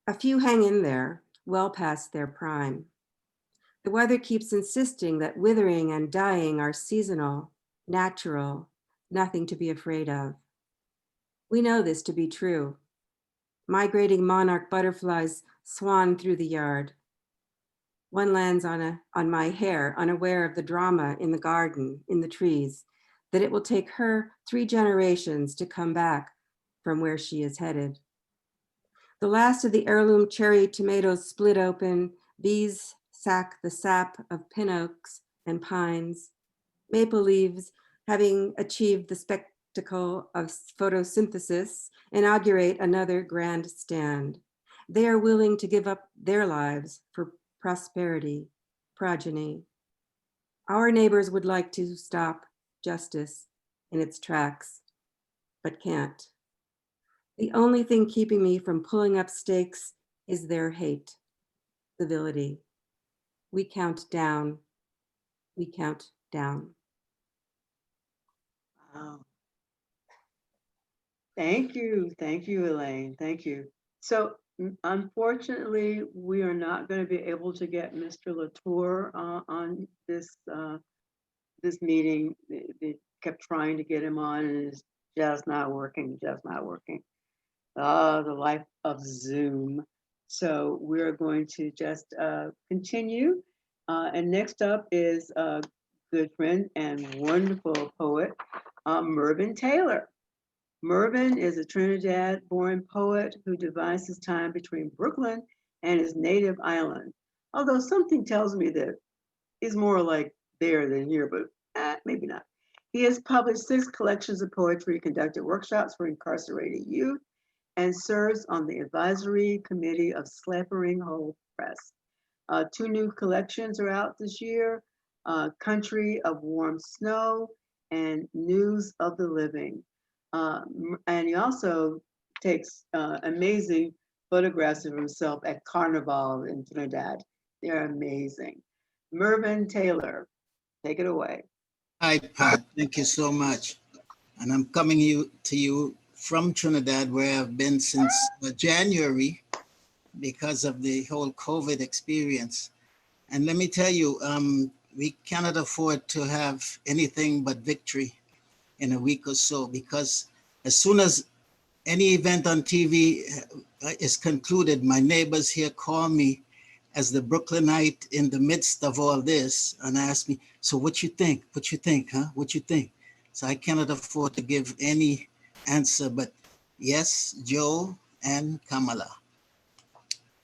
A few hang in there, well past their prime. The weather keeps insisting that withering and dying are seasonal, natural, nothing to be afraid of. We know this to be true. Migrating monarch butterflies swan through the yard. One lands on my hair, unaware of the drama in the garden, in the trees, that it will take her 3 generations to come back from where she is headed. The last of the heirloom cherry tomatoes split open, bees sack the sap of pin oaks and pines. Maple leaves, having achieved the spectacle of photosynthesis, inaugurate another grand stand. They are willing to give up their lives for prosperity, progeny. Our neighbors would like to stop justice in its tracks, but can't. The only thing keeping me from pulling up stakes is their hate, civility. We count down, we count down. Wow. Thank you, Elaine, thank you. So unfortunately, we are not going to be able to get Mr. Latour on this meeting. They kept trying to get him on, and it's just not working, just not working. The life of Zoom. So we're going to just continue. And next up is a good friend and wonderful poet, Mervyn Taylor. Mervyn is a Trinidad-born poet who divides his time between Brooklyn and his native island. Although something tells me that he's more like there than here, but maybe not. He has published 6 collections of poetry, conducted workshops for incarcerated youth, and serves on the advisory committee of Slappering Hole Press. 2 new collections are out this year, Country of Warm Snow and News of the Living. And he also takes amazing photographs of himself at Carnival in Trinidad. They're amazing. Mervyn Taylor, take it away. Hi, Pat. Thank you so much. And I'm coming to you from Trinidad, where I've been since January because of the whole COVID experience. And let me tell you, we cannot afford to have anything but victory in a week or so, because as soon as any event on TV is concluded, my neighbors here call me as the Brooklynite in the midst of all this and ask me, so what you think? What you think, huh? What you think? So I cannot afford to give any answer, but yes, Joe and Kamala.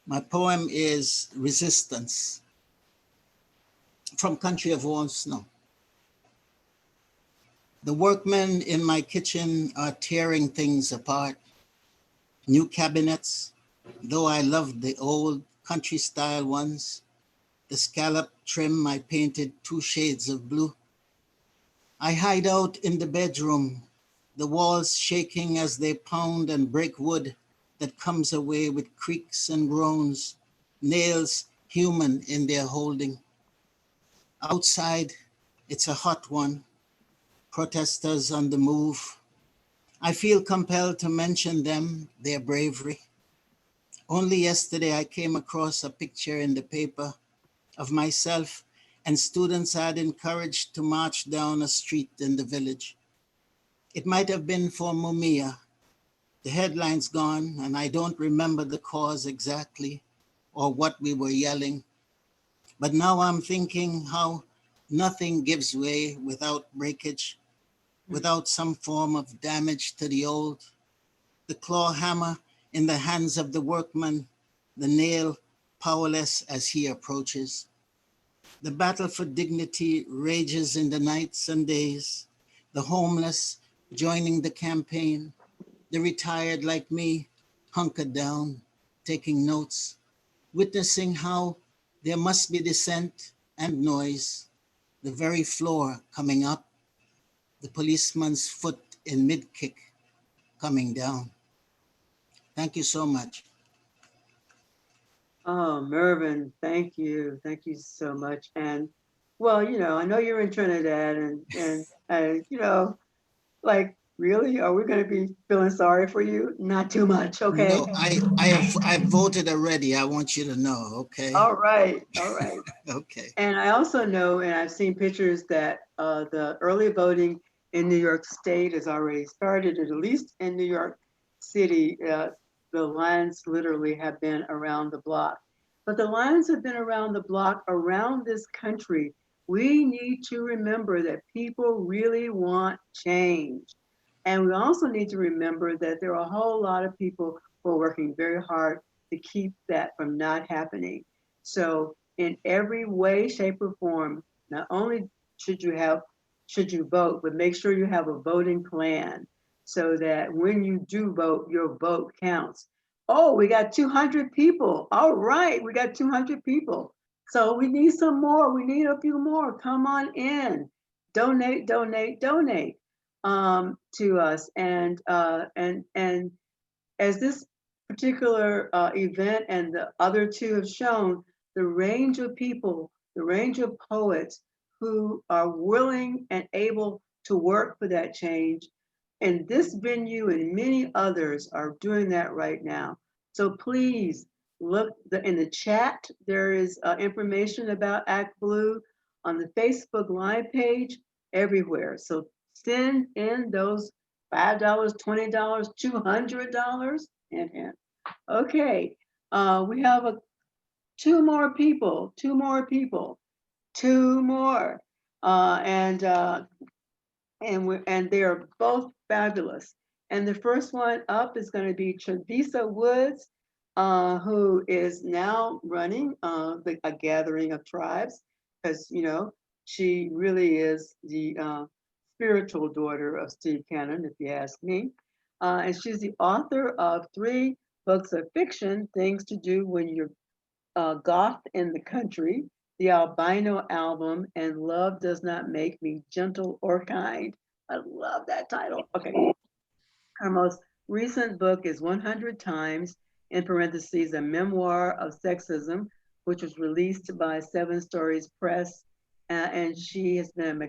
My poem is Resistance from Country of Warm Snow. The workmen in my kitchen are tearing things apart. New cabinets, though I love the old country style ones. The scallop trim I painted 2 shades of blue. I hide out in the bedroom, the walls shaking as they pound and break wood that comes away with creaks and groans, nails human in their holding. Outside, it's a hot one. Protesters on the move. I feel compelled to mention them, their bravery. Only yesterday I came across a picture in the paper of myself and students I'd encouraged to march down a street in the village. It might have been for Mumia. The headline's gone and I don't remember the cause exactly or what we were yelling. But now I'm thinking how nothing gives way without breakage, without some form of damage to the old. The claw hammer in the hands of the workman, the nail powerless as he approaches. The battle for dignity rages in the nights and days. The homeless joining the campaign. The retired like me, hunkered down, taking notes, witnessing how there must be dissent and noise. The very floor coming up, the policeman's foot in mid-kick coming down. Thank you so much. Oh, Mervyn, thank you. Thank you so much. And well, you know, I know you're in Trinidad and you know, like, really, are we going to be feeling sorry for you? Not too much, okay? No, I've voted already. I want you to know, okay? All right, all right. Okay. And I also know, and I've seen pictures that the early voting in New York State has already started, at least in New York City. The lines literally have been around the block. But the lines have been around the block around this country. We need to remember that people really want change. And we also need to remember that there are a whole lot of people who are working very hard to keep that from not happening. So in every way, shape, or form, not only should you vote, but make sure you have a voting plan so that when you do vote, your vote counts. Oh, we got 200 people. All right, we got 200 people. So we need some more. We need a few more. Come on in. Donate, donate, donate to us. And as this particular event and the other 2 have shown, the range of people, the range of poets who are willing and able to work for that change. And this venue and many others are doing that right now. So please look in the chat. There is information about Act Blue on the Facebook Live page, everywhere. So send in those $5, $20, $200. Okay. We have two more people. And they're both fabulous. And the first one up is going to be Chavisa Woods, who is now running a gathering of tribes, because she really is the spiritual daughter of Steve Cannon, if you ask me. And she's the author of 3 books of fiction, Things to Do When You're Goth in the Country, The Albino Album, and Love Does Not Make Me Gentle or Kind. I love that title. Okay. Her most recent book is 100 Times, in parentheses, a memoir of sexism, which was released by 7 Stories Press. And she has been a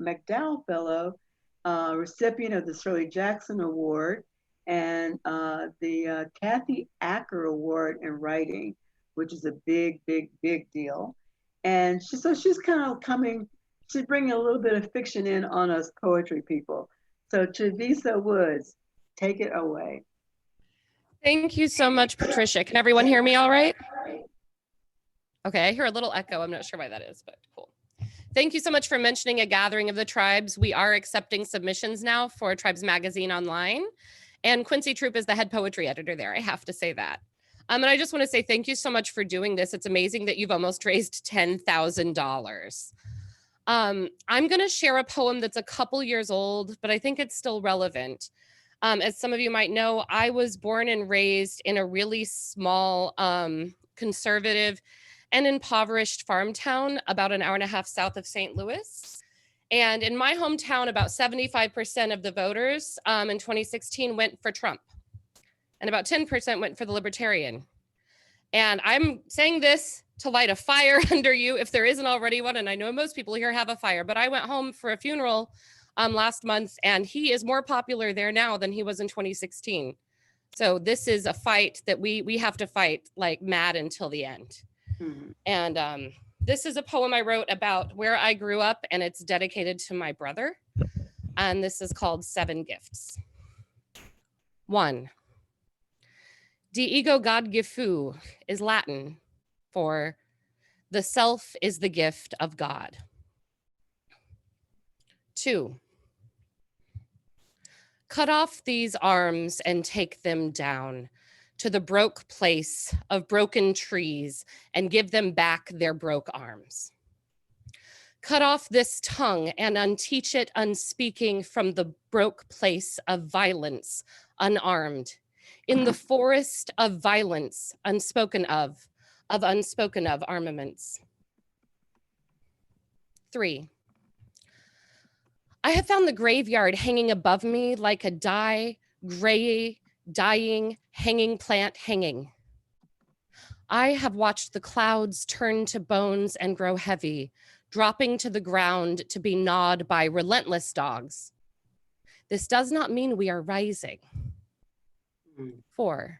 McDowell Fellow, recipient of the Shirley Jackson Award, and the Kathy Acker Award in Writing, which is a big, big, big deal. And she's kind of she's bringing a little bit of fiction in on us poetry people. So Chavisa Woods, take it away. Thank you so much, Patricia. Can everyone hear me all right? Okay, I hear a little echo. I'm not sure why that is, but cool. Thank you so much for mentioning a gathering of the tribes. We are accepting submissions now for Tribes Magazine Online. And Quincy Troop is the head poetry editor there. I have to say that. And I just want to say thank you so much for doing this. It's amazing that you've almost raised $10,000. I'm going to share a poem that's a couple years old, but I think it's still relevant. As some of you might know, I was born and raised in a really small, conservative and impoverished farm town about an hour and a half south of St. Louis. And in my hometown, about 75% of the voters in 2016 went for Trump. And about 10% went for the Libertarian. And I'm saying this to light a fire under you if there isn't already one. And I know most people here have a fire, but I went home for a funeral last month, and he is more popular there now than he was in 2016. So this is a fight that we have to fight like mad until the end. Mm-hmm. And this is a poem I wrote about where I grew up, and it's dedicated to my brother. And this is called 7 Gifts. 1. De ego God gifu is Latin for the self is the gift of God. 2. Cut off these arms and take them down to the broke place of broken trees and give them back their broke arms. Cut off this tongue and unteach it unspeaking from the broke place of violence, unarmed, in the forest of violence, unspoken of unspoken of armaments. 3. I have found the graveyard hanging above me like a gray, dying, hanging plant hanging. I have watched the clouds turn to bones and grow heavy, dropping to the ground to be gnawed by relentless dogs. This does not mean we are rising. 4.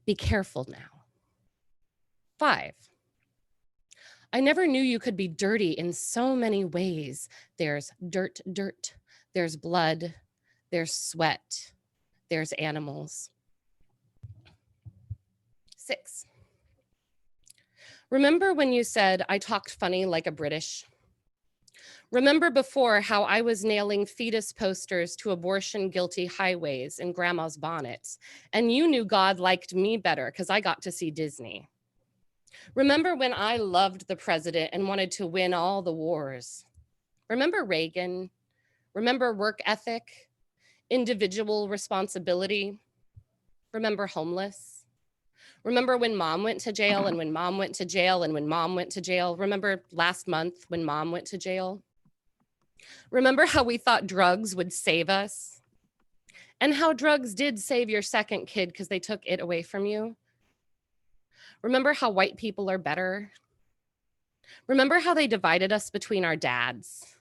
Be careful now. 5. I never knew you could be dirty in so many ways. There's dirt, there's blood, there's sweat, there's animals. 6. Remember when you said I talked funny like a British? Remember before how I was nailing fetus posters to abortion-guilty highways in grandma's bonnets, and you knew God liked me better because I got to see Disney. Remember when I loved the president and wanted to win all the wars? Remember Reagan? Remember work ethic, individual responsibility? Remember homeless? Remember when mom went to jail and when mom went to jail and when mom went to jail? Remember last month when mom went to jail? Remember how we thought drugs would save us? And how drugs did save your second kid because they took it away from you? Remember how white people are better? Remember how they divided us between our dads?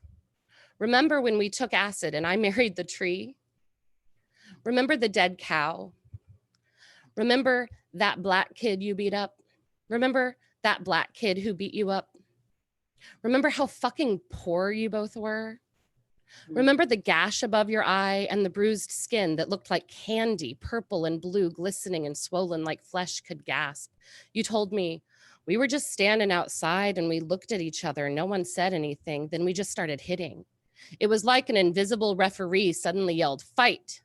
Remember when we took acid and I married the tree? Remember the dead cow? Remember that black kid you beat up? Remember that black kid who beat you up? Remember how fucking poor you both were? Remember the gash above your eye and the bruised skin that looked like candy, purple and blue, glistening and swollen like flesh could gasp. You told me, we were just standing outside and we looked at each other. No one said anything. Then we just started hitting. It was like an invisible referee suddenly yelled, fight.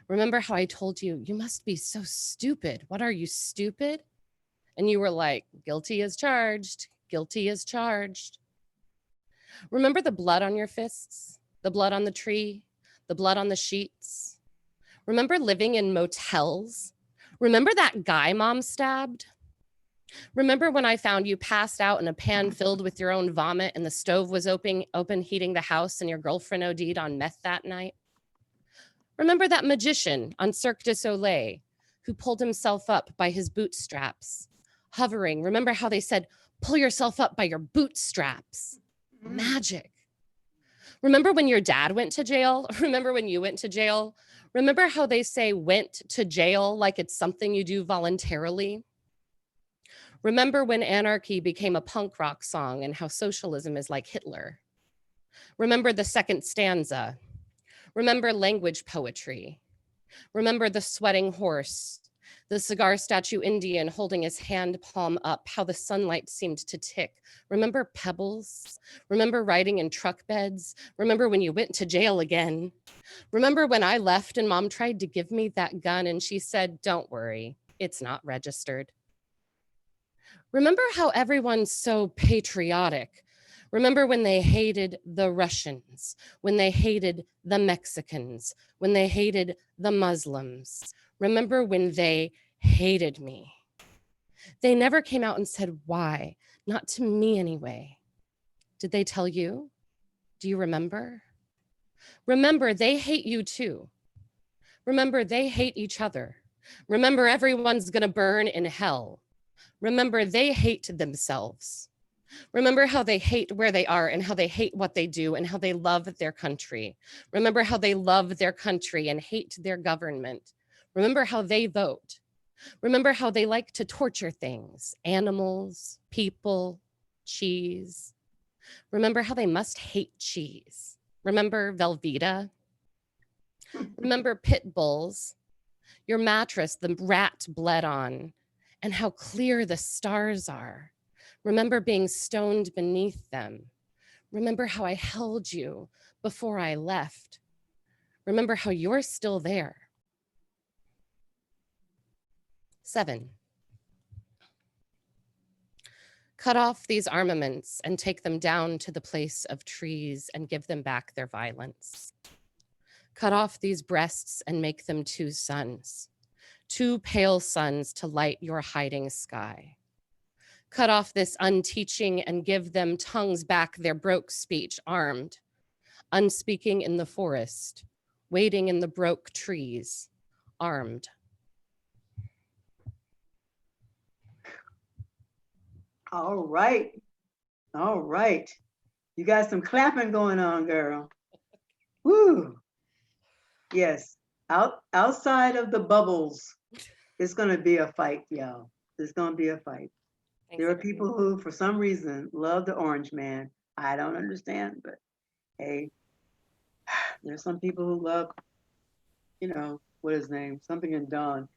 Remember how I told you, you must be so stupid. What are you, stupid? And you were like, guilty as charged, guilty as charged. Remember the blood on your fists, the blood on the tree, the blood on the sheets? Remember living in motels? Remember that guy mom stabbed? Remember when I found you passed out in a pan filled with your own vomit and the stove was open heating the house and your girlfriend OD'd on meth that night? Remember that magician on Cirque du Soleil who pulled himself up by his bootstraps, hovering? Remember how they said, pull yourself up by your bootstraps? Magic. Remember when your dad went to jail? Remember when you went to jail? Remember how they say went to jail like it's something you do voluntarily? Remember when anarchy became a punk rock song and how socialism is like Hitler? Remember the second stanza. Remember language poetry. Remember the sweating horse, the cigar statue Indian holding his hand palm up, how the sunlight seemed to tick. Remember pebbles? Remember riding in truck beds? Remember when you went to jail again? Remember when I left and mom tried to give me that gun and she said, don't worry, it's not registered. Remember how everyone's so patriotic? Remember when they hated the Russians, when they hated the Mexicans, when they hated the Muslims? Remember when they hated me? They never came out and said why, not to me anyway. Did they tell you? Do you remember? Remember, they hate you too. Remember, they hate each other. Remember, everyone's gonna burn in hell. Remember, they hate themselves. Remember how they hate where they are and how they hate what they do and how they love their country. Remember how they love their country and hate their government. Remember how they vote. Remember how they like to torture things, animals, people, cheese. Remember how they must hate cheese. Remember Velveeta. Remember pit bulls, your mattress the rat bled on, and how clear the stars are. Remember being stoned beneath them. Remember how I held you before I left. Remember how you're still there. 7. Cut off these armaments and take them down to the place of trees and give them back their violence. Cut off these breasts and make them 2 suns, 2 pale suns to light your hiding sky. Cut off this unteaching and give them tongues back their broke speech armed, unspeaking in the forest, waiting in the broke trees, armed. All right. All right. You got some clapping going on, girl. Woo. Yes. Outside of the bubbles, it's going to be a fight, y'all. There's going to be a fight. There are people who, for some reason, love the orange man. I don't understand, but hey, there's some people who love, you know, what is his name? Something in Dawn.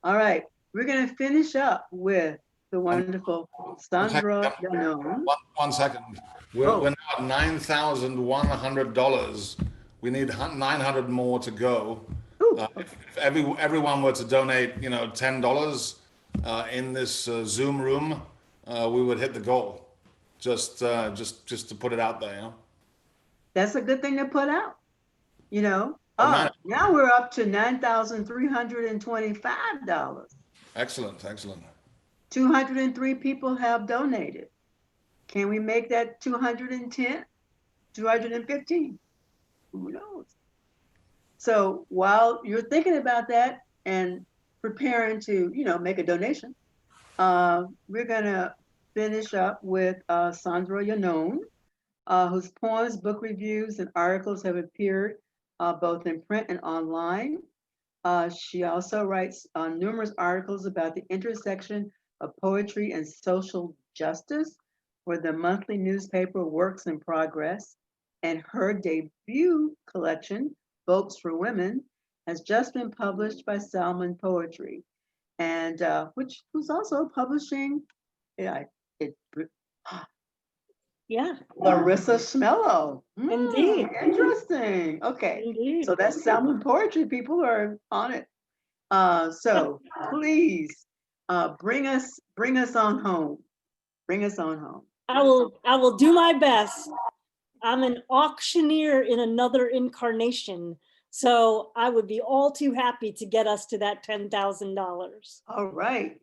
All right. We're going to finish up with the wonderful Sandra Yanone. One second. We're now at $9,100. We need 900 more to go. If everyone were to donate, you know, $10 in this Zoom room, we would hit the goal. Just to put it out there. You know? That's a good thing to put out. You know. Oh, now we're up to $9,325. Excellent, excellent. 203 people have donated. Can we make that 210, 215? Who knows? So while you're thinking about that and preparing to, you know, make a donation, we're gonna finish up with Sandra Yanone, whose poems, book reviews, and articles have appeared both in print and online. She also writes numerous articles about the intersection of poetry and social justice for the monthly newspaper Works in Progress. and her debut collection, Folks for Women, has just been published by Salmon Poetry, and who's also publishing, yeah, yeah, Larissa Shmailo. Indeed. Interesting. Okay. Indeed. So that's Salmon Poetry. People are on it. So please bring us on home. Bring us on home. I will do my best. I'm an auctioneer in another incarnation, so I would be all too happy to get us to that $10,000. All right.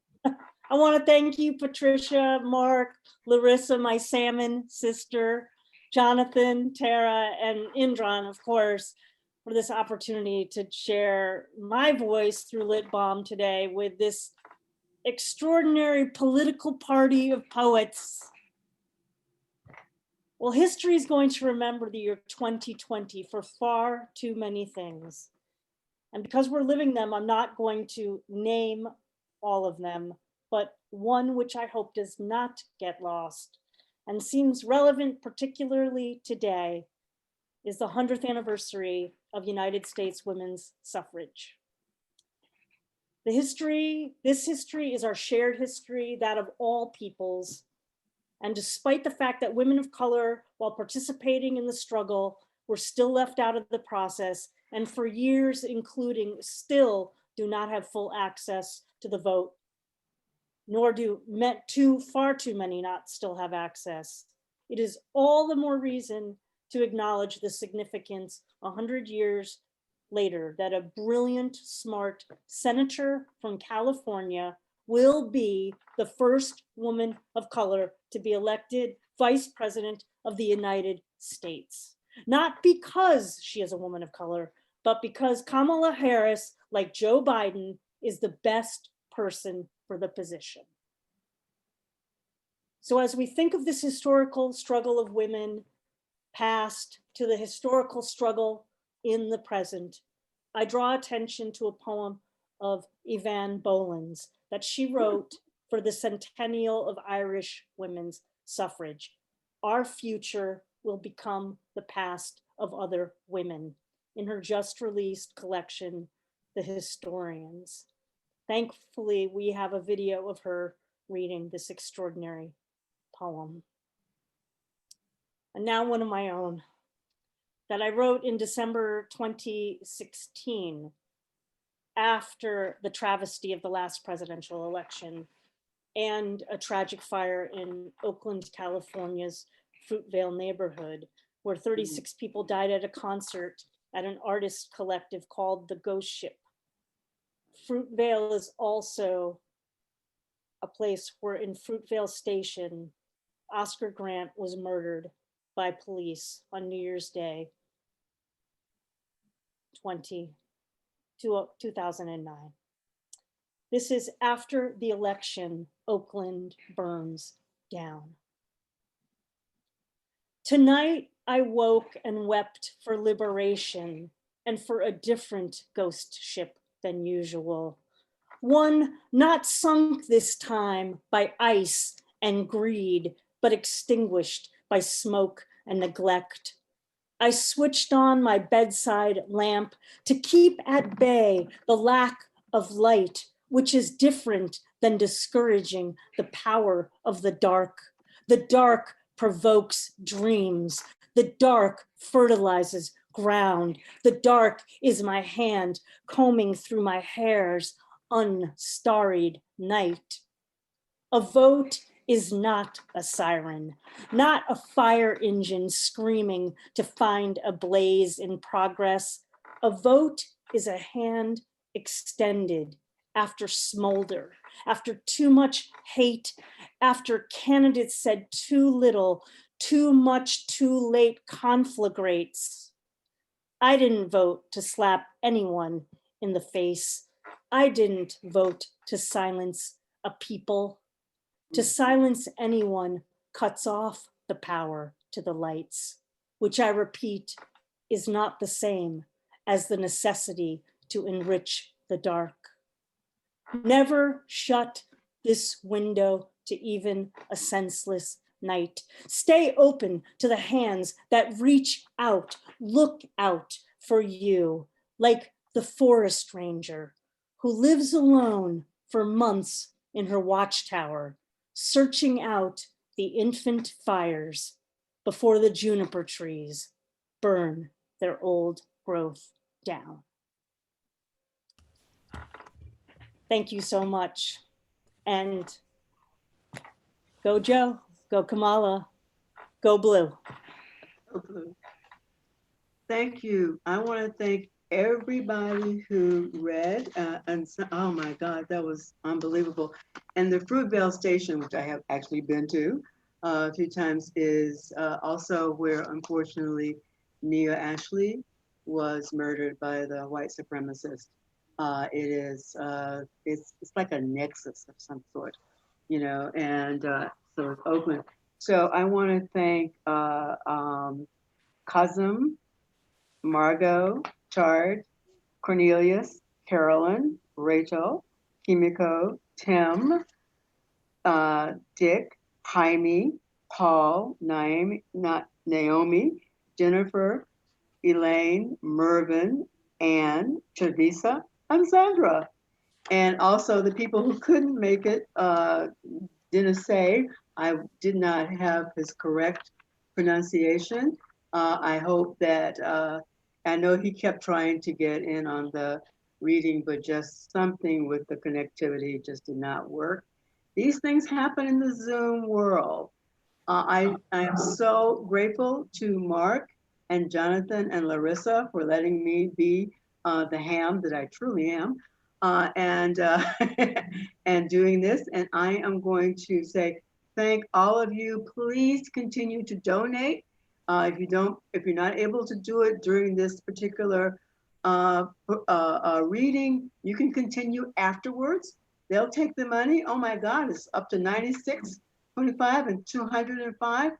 I want to thank you, Patricia, Mark, Larissa, my salmon sister, Jonathan, Tara, and Indran, of course, for this opportunity to share my voice through Lit Balm today with this extraordinary political party of poets. Well, history is going to remember the year 2020 for far too many things. And because we're living them, I'm not going to name all of them, but one which I hope does not get lost and seems relevant particularly today is the 100th anniversary of United States women's suffrage. This history is our shared history, that of all peoples. And despite the fact that women of color, while participating in the struggle, were still left out of the process, and for years, including, still do not have full access to the vote, nor do far too many not still have access. It is all the more reason to acknowledge the significance 100 years later that a brilliant, smart senator from California will be the first woman of color to be elected vice president of the United States. Not because she is a woman of color, but because Kamala Harris, like Joe Biden, is the best person for the position. So as we think of this historical struggle of women past to the historical struggle in the present, I draw attention to a poem of Evan Boland's that she wrote for the centennial of Irish women's suffrage. Our future will become the past of other women, in her just released collection, The Historians. Thankfully, we have a video of her reading this extraordinary poem. And now one of my own that I wrote in December 2016, after the travesty of the last presidential election and a tragic fire in Oakland, California's Fruitvale neighborhood, where 36 people died at a concert at an artist collective called The Ghost Ship. Fruitvale is also a place where in Fruitvale Station, Oscar Grant was murdered by police on New Year's Day, 2009. This is after the election, Oakland burns down. Tonight, I woke and wept for liberation and for a different ghost ship than usual. One not sunk this time by ice and greed, but extinguished by smoke and neglect. I switched on my bedside lamp to keep at bay the lack of light, which is different than discouraging the power of the dark. The dark provokes dreams. The dark fertilizes ground. The dark is my hand combing through my hair's unstarried night. A vote is not a siren, not a fire engine screaming to find a blaze in progress. A vote is a hand extended after smolder, after too much hate, after candidates said too little, too much, too late conflagrates. I didn't vote to slap anyone in the face. I didn't vote to silence a people. To silence anyone cuts off the power to the lights, which I repeat is not the same as the necessity to enrich the dark. Never shut this window to even a senseless night. Stay open to the hands that reach out, look out for you, like the forest ranger who lives alone for months in her watchtower, searching out the infant fires before the juniper trees burn their old growth down. Thank you so much. And go Joe, go Kamala, go Blue. Go Blue. Thank you. I want to thank everybody who read, and oh my God, that was unbelievable. And the Fruitvale Station, which I have actually been to a few times, is also where unfortunately Nia Ashley was murdered by the white supremacist. It's like a nexus of some sort, you know, and so it's Oakland. So I want to thank Kazum, Margo, Chard, Cornelius, Carolyn, Rachel, Kimiko, Tim, Dick, Jaime, Paul, Naomi, Jennifer, Elaine, Mervyn, Anne, Chavisa, and Sandra. And also the people who couldn't make it, didn't say, I did not have his correct pronunciation. I hope that, I know he kept trying to get in on the reading, but just something with the connectivity just did not work. These things happen in the Zoom world. I am so grateful to Mark and Jonathan and Larissa for letting me be the ham that I truly am, and doing this. And I am going to say thank all of you. Please continue to donate. If you're not able to do it during this particular reading, you can continue afterwards. They'll take the money. Oh my God, it's up to 96, 25, and 205.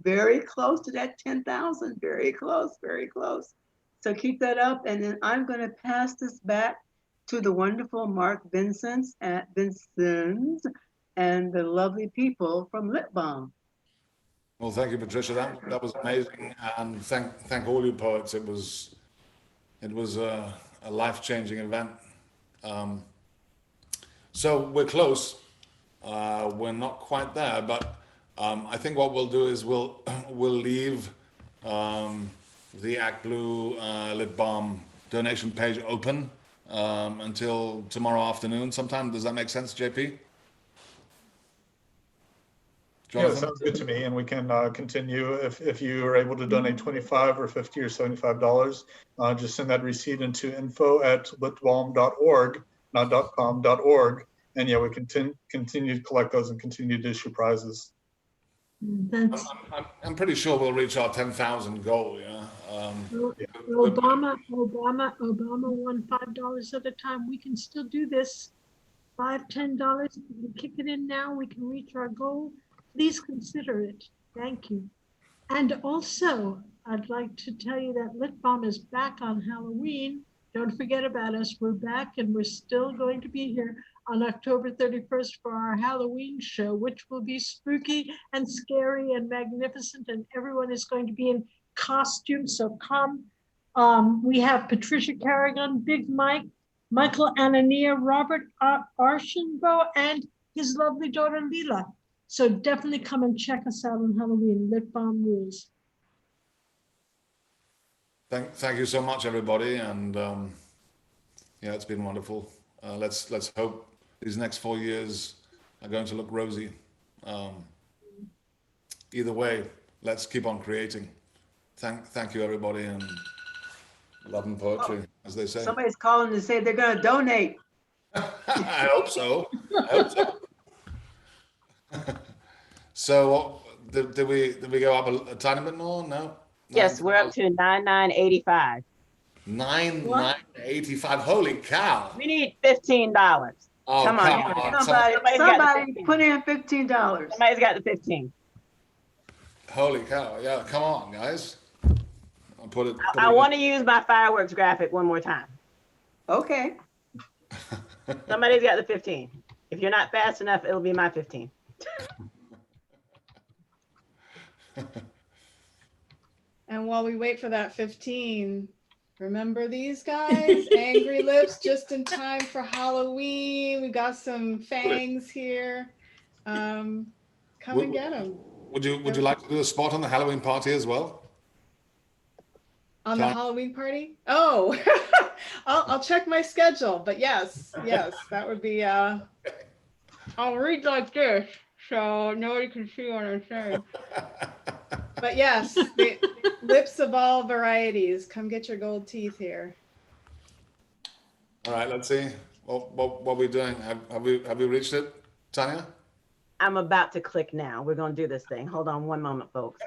Very close to that 10,000. Very close, very close. So keep that up. And then I'm going to pass this back to the wonderful Marc Vincenz and the lovely people from Lit Balm. Well, thank you, Patricia. That was amazing, and thank all you poets. It was a life-changing event. So we're close. We're not quite there, but I think what we'll do is we'll leave the Act Blue Lit Balm donation page open until tomorrow afternoon sometime. Does that make sense, JP? Yeah, sounds good to me. And we can continue if you are able to donate $25 or $50 or $75. Just send that receipt into info@litbalm.org, not .com.org. And yeah, we can continue to collect those and continue to issue prizes. I'm pretty sure we'll reach our 10,000 goal. Yeah. Obama won $5 at a time. We can still do this. $5, $10. We can kick it in now. We can reach our goal. Please consider it. Thank you. And also, I'd like to tell you that Lit Balm is back on Halloween. Don't forget about us. We're back and we're still going to be here on October 31st for our Halloween show, which will be spooky and scary and magnificent, and everyone is going to be in costume, so come. We have Patricia Carrigan, Big Mike, Michael Anania, Robert Archambault, and his lovely daughter Leela. So definitely come and check us out on Halloween. Lit Balm rules. Thank you so much, everybody, and yeah, it's been wonderful. Let's hope these next 4 years are going to look rosy. Either way, let's keep on creating. Thank you, everybody, and love and poetry, as they say. Somebody's calling to say they're going to donate. I hope so. I hope so. So did we go up a tiny bit more? No. Yes, we're up to 9985. 9985. Holy cow! We need $15. Oh, come on, somebody put in $15. Somebody's got the 15. Holy cow! Yeah, come on, guys. I'll put it. I want to use my fireworks graphic one more time. Okay. Somebody's got the 15. If you're not fast enough, it'll be my 15. And while we wait for that 15, remember these guys? Angry Lips, just in time for Halloween. We got some fangs here. Come and get them. Would you like to do a spot on the Halloween party as well? On the Halloween party? Oh, I'll check my schedule, but yes, that would be, I'll read like this so nobody can see what I'm saying. But yes, the lips of all varieties. Come get your gold teeth here. All right, let's see. What are we doing? Have we reached it, Tanya? I'm about to click now. We're going to do this thing. Hold on one moment, folks.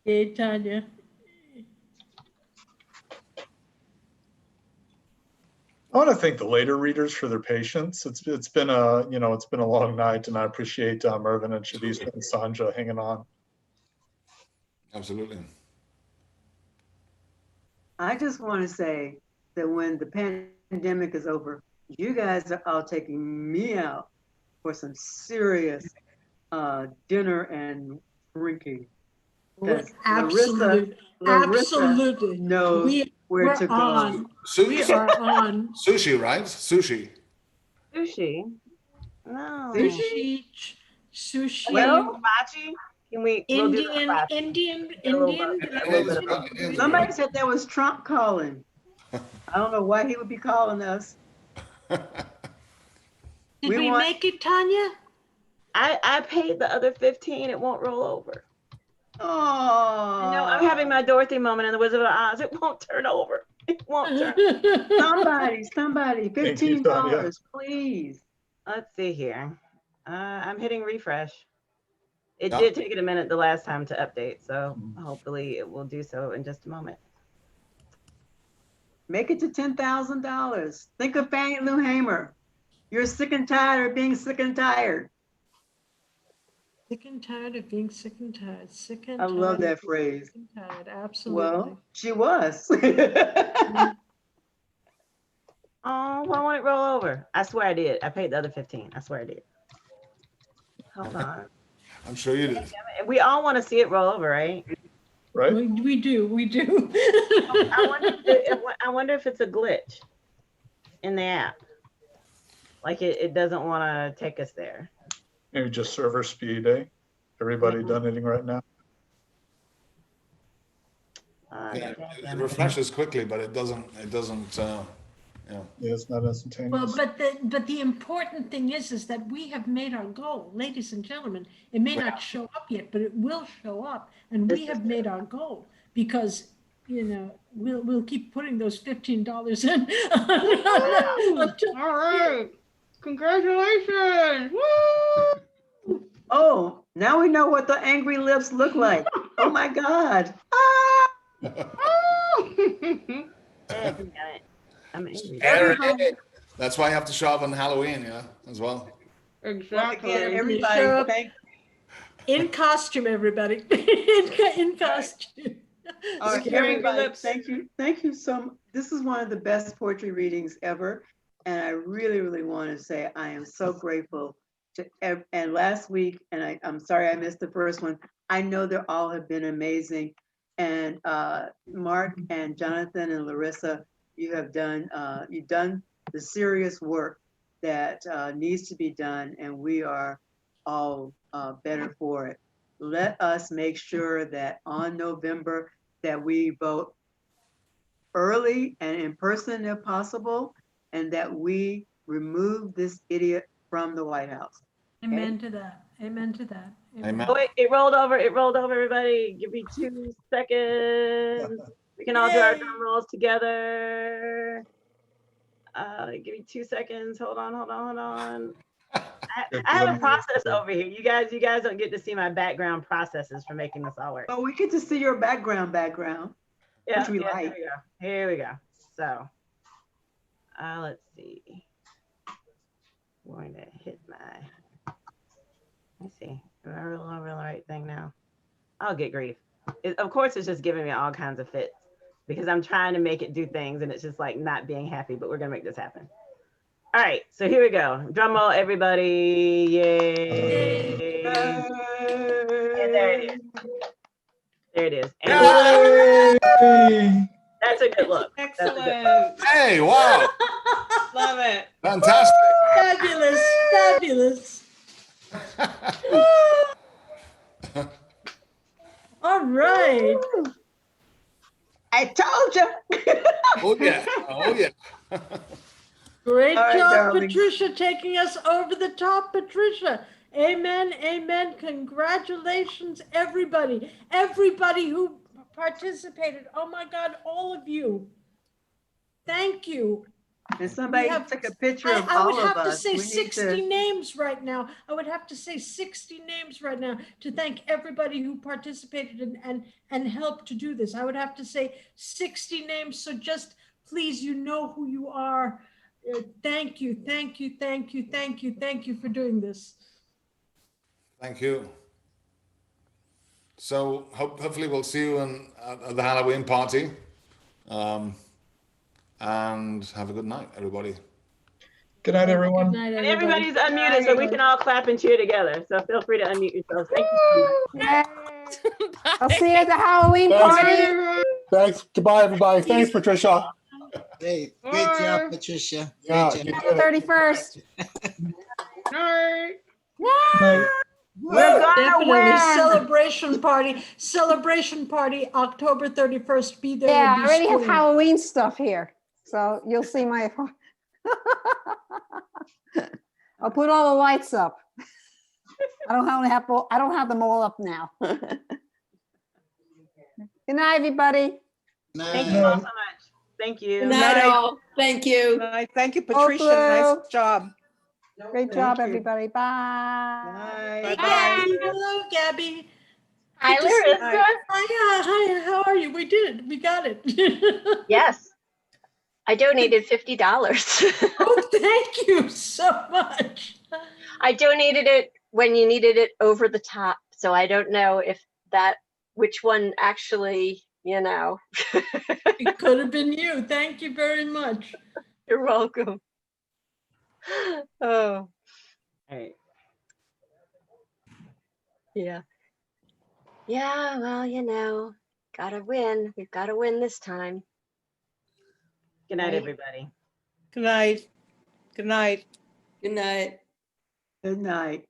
Hey, Tanya. I want to thank the later readers for their patience. It's been a long night, and I appreciate Mervyn and Chavisa and Sandra hanging on. Absolutely. I just want to say that when the pandemic is over, you guys are all taking me out for some serious dinner and drinking. Absolutely. Absolutely. Knows where to go. We are on. Sushi, right? Sushi. Sushi? No. Sushi. Well, hibachi? Can we? Indian. Somebody said that was Trump calling. I don't know why he would be calling us. Did we make it, Tanya? I paid the other 15. It won't roll over. Oh. No, I'm having my Dorothy moment in The Wizard of Oz. It won't turn over. It won't turn. Somebody, $15, please. Let's see here. I'm hitting refresh. It did take it a minute the last time to update, so hopefully it will do so in just a moment. Make it to $10,000. Think of Fannie Lou Hamer. You're sick and tired of being sick and tired. Sick and tired of being sick and tired. Sick and I tired. love that phrase. Sick and tired. Absolutely. Well, she was. Oh, why won't it roll over? I swear I did. I paid the other 15. I swear I did. Hold on. I'm sure you did. We all want to see it roll over, right? Right. We do. I wonder if it's a glitch in the app. Like it doesn't want to take us there. Maybe just server speed, eh? Everybody donating right now. It refreshes quickly, but it doesn't. Yeah, it's not instantaneous. Well, but the important thing is that we have made our goal, ladies and gentlemen. It may not show up yet, but it will show up, and we have made our goal because we'll keep putting those $15 in. All right, congratulations! Woo! Oh, now we know what the angry lips look like. Oh my God! That's why you have to show up on Halloween, as well. Exactly. Again, everybody, in costume, everybody. in costume. Everybody, thank you so much. This is one of the best poetry readings ever, and I really, really want to say I am so grateful to. And last week, and I'm sorry I missed the first one. I know they all have been amazing, and Mark and Jonathan and Larissa, you've done the serious work that needs to be done, and we are all better for it. Let us make sure that on November that we vote early and in person if possible, and that we remove this idiot from the White House. Amen to that. Amen to that. Amen. Oh, wait, it rolled over, everybody. Give me 2 seconds. We can all do our drum rolls together. Give me 2 seconds. Hold on. I have a process over here. You guys don't get to see my background processes for making this all work. Oh, we get to see your background. Yeah, which we like. Here we go. So, let's see. I'm going to hit let's see. Am I rolling over the right thing now? I'll get grief. Of course, it's just giving me all kinds of fits because I'm trying to make it do things and it's just like not being happy, but we're going to make this happen. All right, so here we go. Drum roll, everybody. Yay. There it is. There it is. Yay! That's a good look. That's a good look. Excellent. Hey, wow. Love it. Fantastic. Fabulous, fabulous. All right. I told you. Oh, yeah. Oh, yeah. Great All right, job, darling. Patricia, taking us over the top, Patricia. Amen, amen. Congratulations, everybody. Everybody who participated. Oh my God, all of you. Thank you. And somebody have- took a picture of I would all of have to us. say We need 60 to- names right now. I would have to say 60 names right now to thank everybody who participated and helped to do this. I would have to say 60 names. So just please, you know who you are. Thank you, thank you, thank you, thank you, thank you for doing this. Thank you. So hopefully we'll see you at the Halloween party. And have a good night, everybody. Good night, Good everyone. night, And everybody. everybody's unmuted, so we can all clap and cheer together. So feel free to unmute yourselves. Thank you so much. I'll see you at the Halloween Thanks. party. Thanks. Goodbye, everybody. Thanks, Patricia. Hey, great job, Patricia. Great Yeah, job. you did it. 31st. Night. We're gonna Definitely win. celebration party, October 31st. Be there. Yeah, or I be already have square. Halloween stuff here. So you'll see my, I'll put all the lights up. I don't have them all up now. Good night, everybody. Thank you all so much. Thank you. Good night, all. Thank you. Thank you, Both Patricia. Nice Lou. job. Great Thank job, you. everybody. Bye. Bye. Gabby, hello, Gabby. Hi, Good to see you. Larissa. Hi, how are you? We did it. We got it. Yes, I donated $50. Oh, thank you so much. I donated it when you needed it over the top. So I don't know which one actually, It could have been you. Thank you very much. You're welcome. Oh. All right. Yeah. Yeah, well, gotta win. We've got to win this time. Good night, Right. everybody. Good night. Good night. Good night. Good night.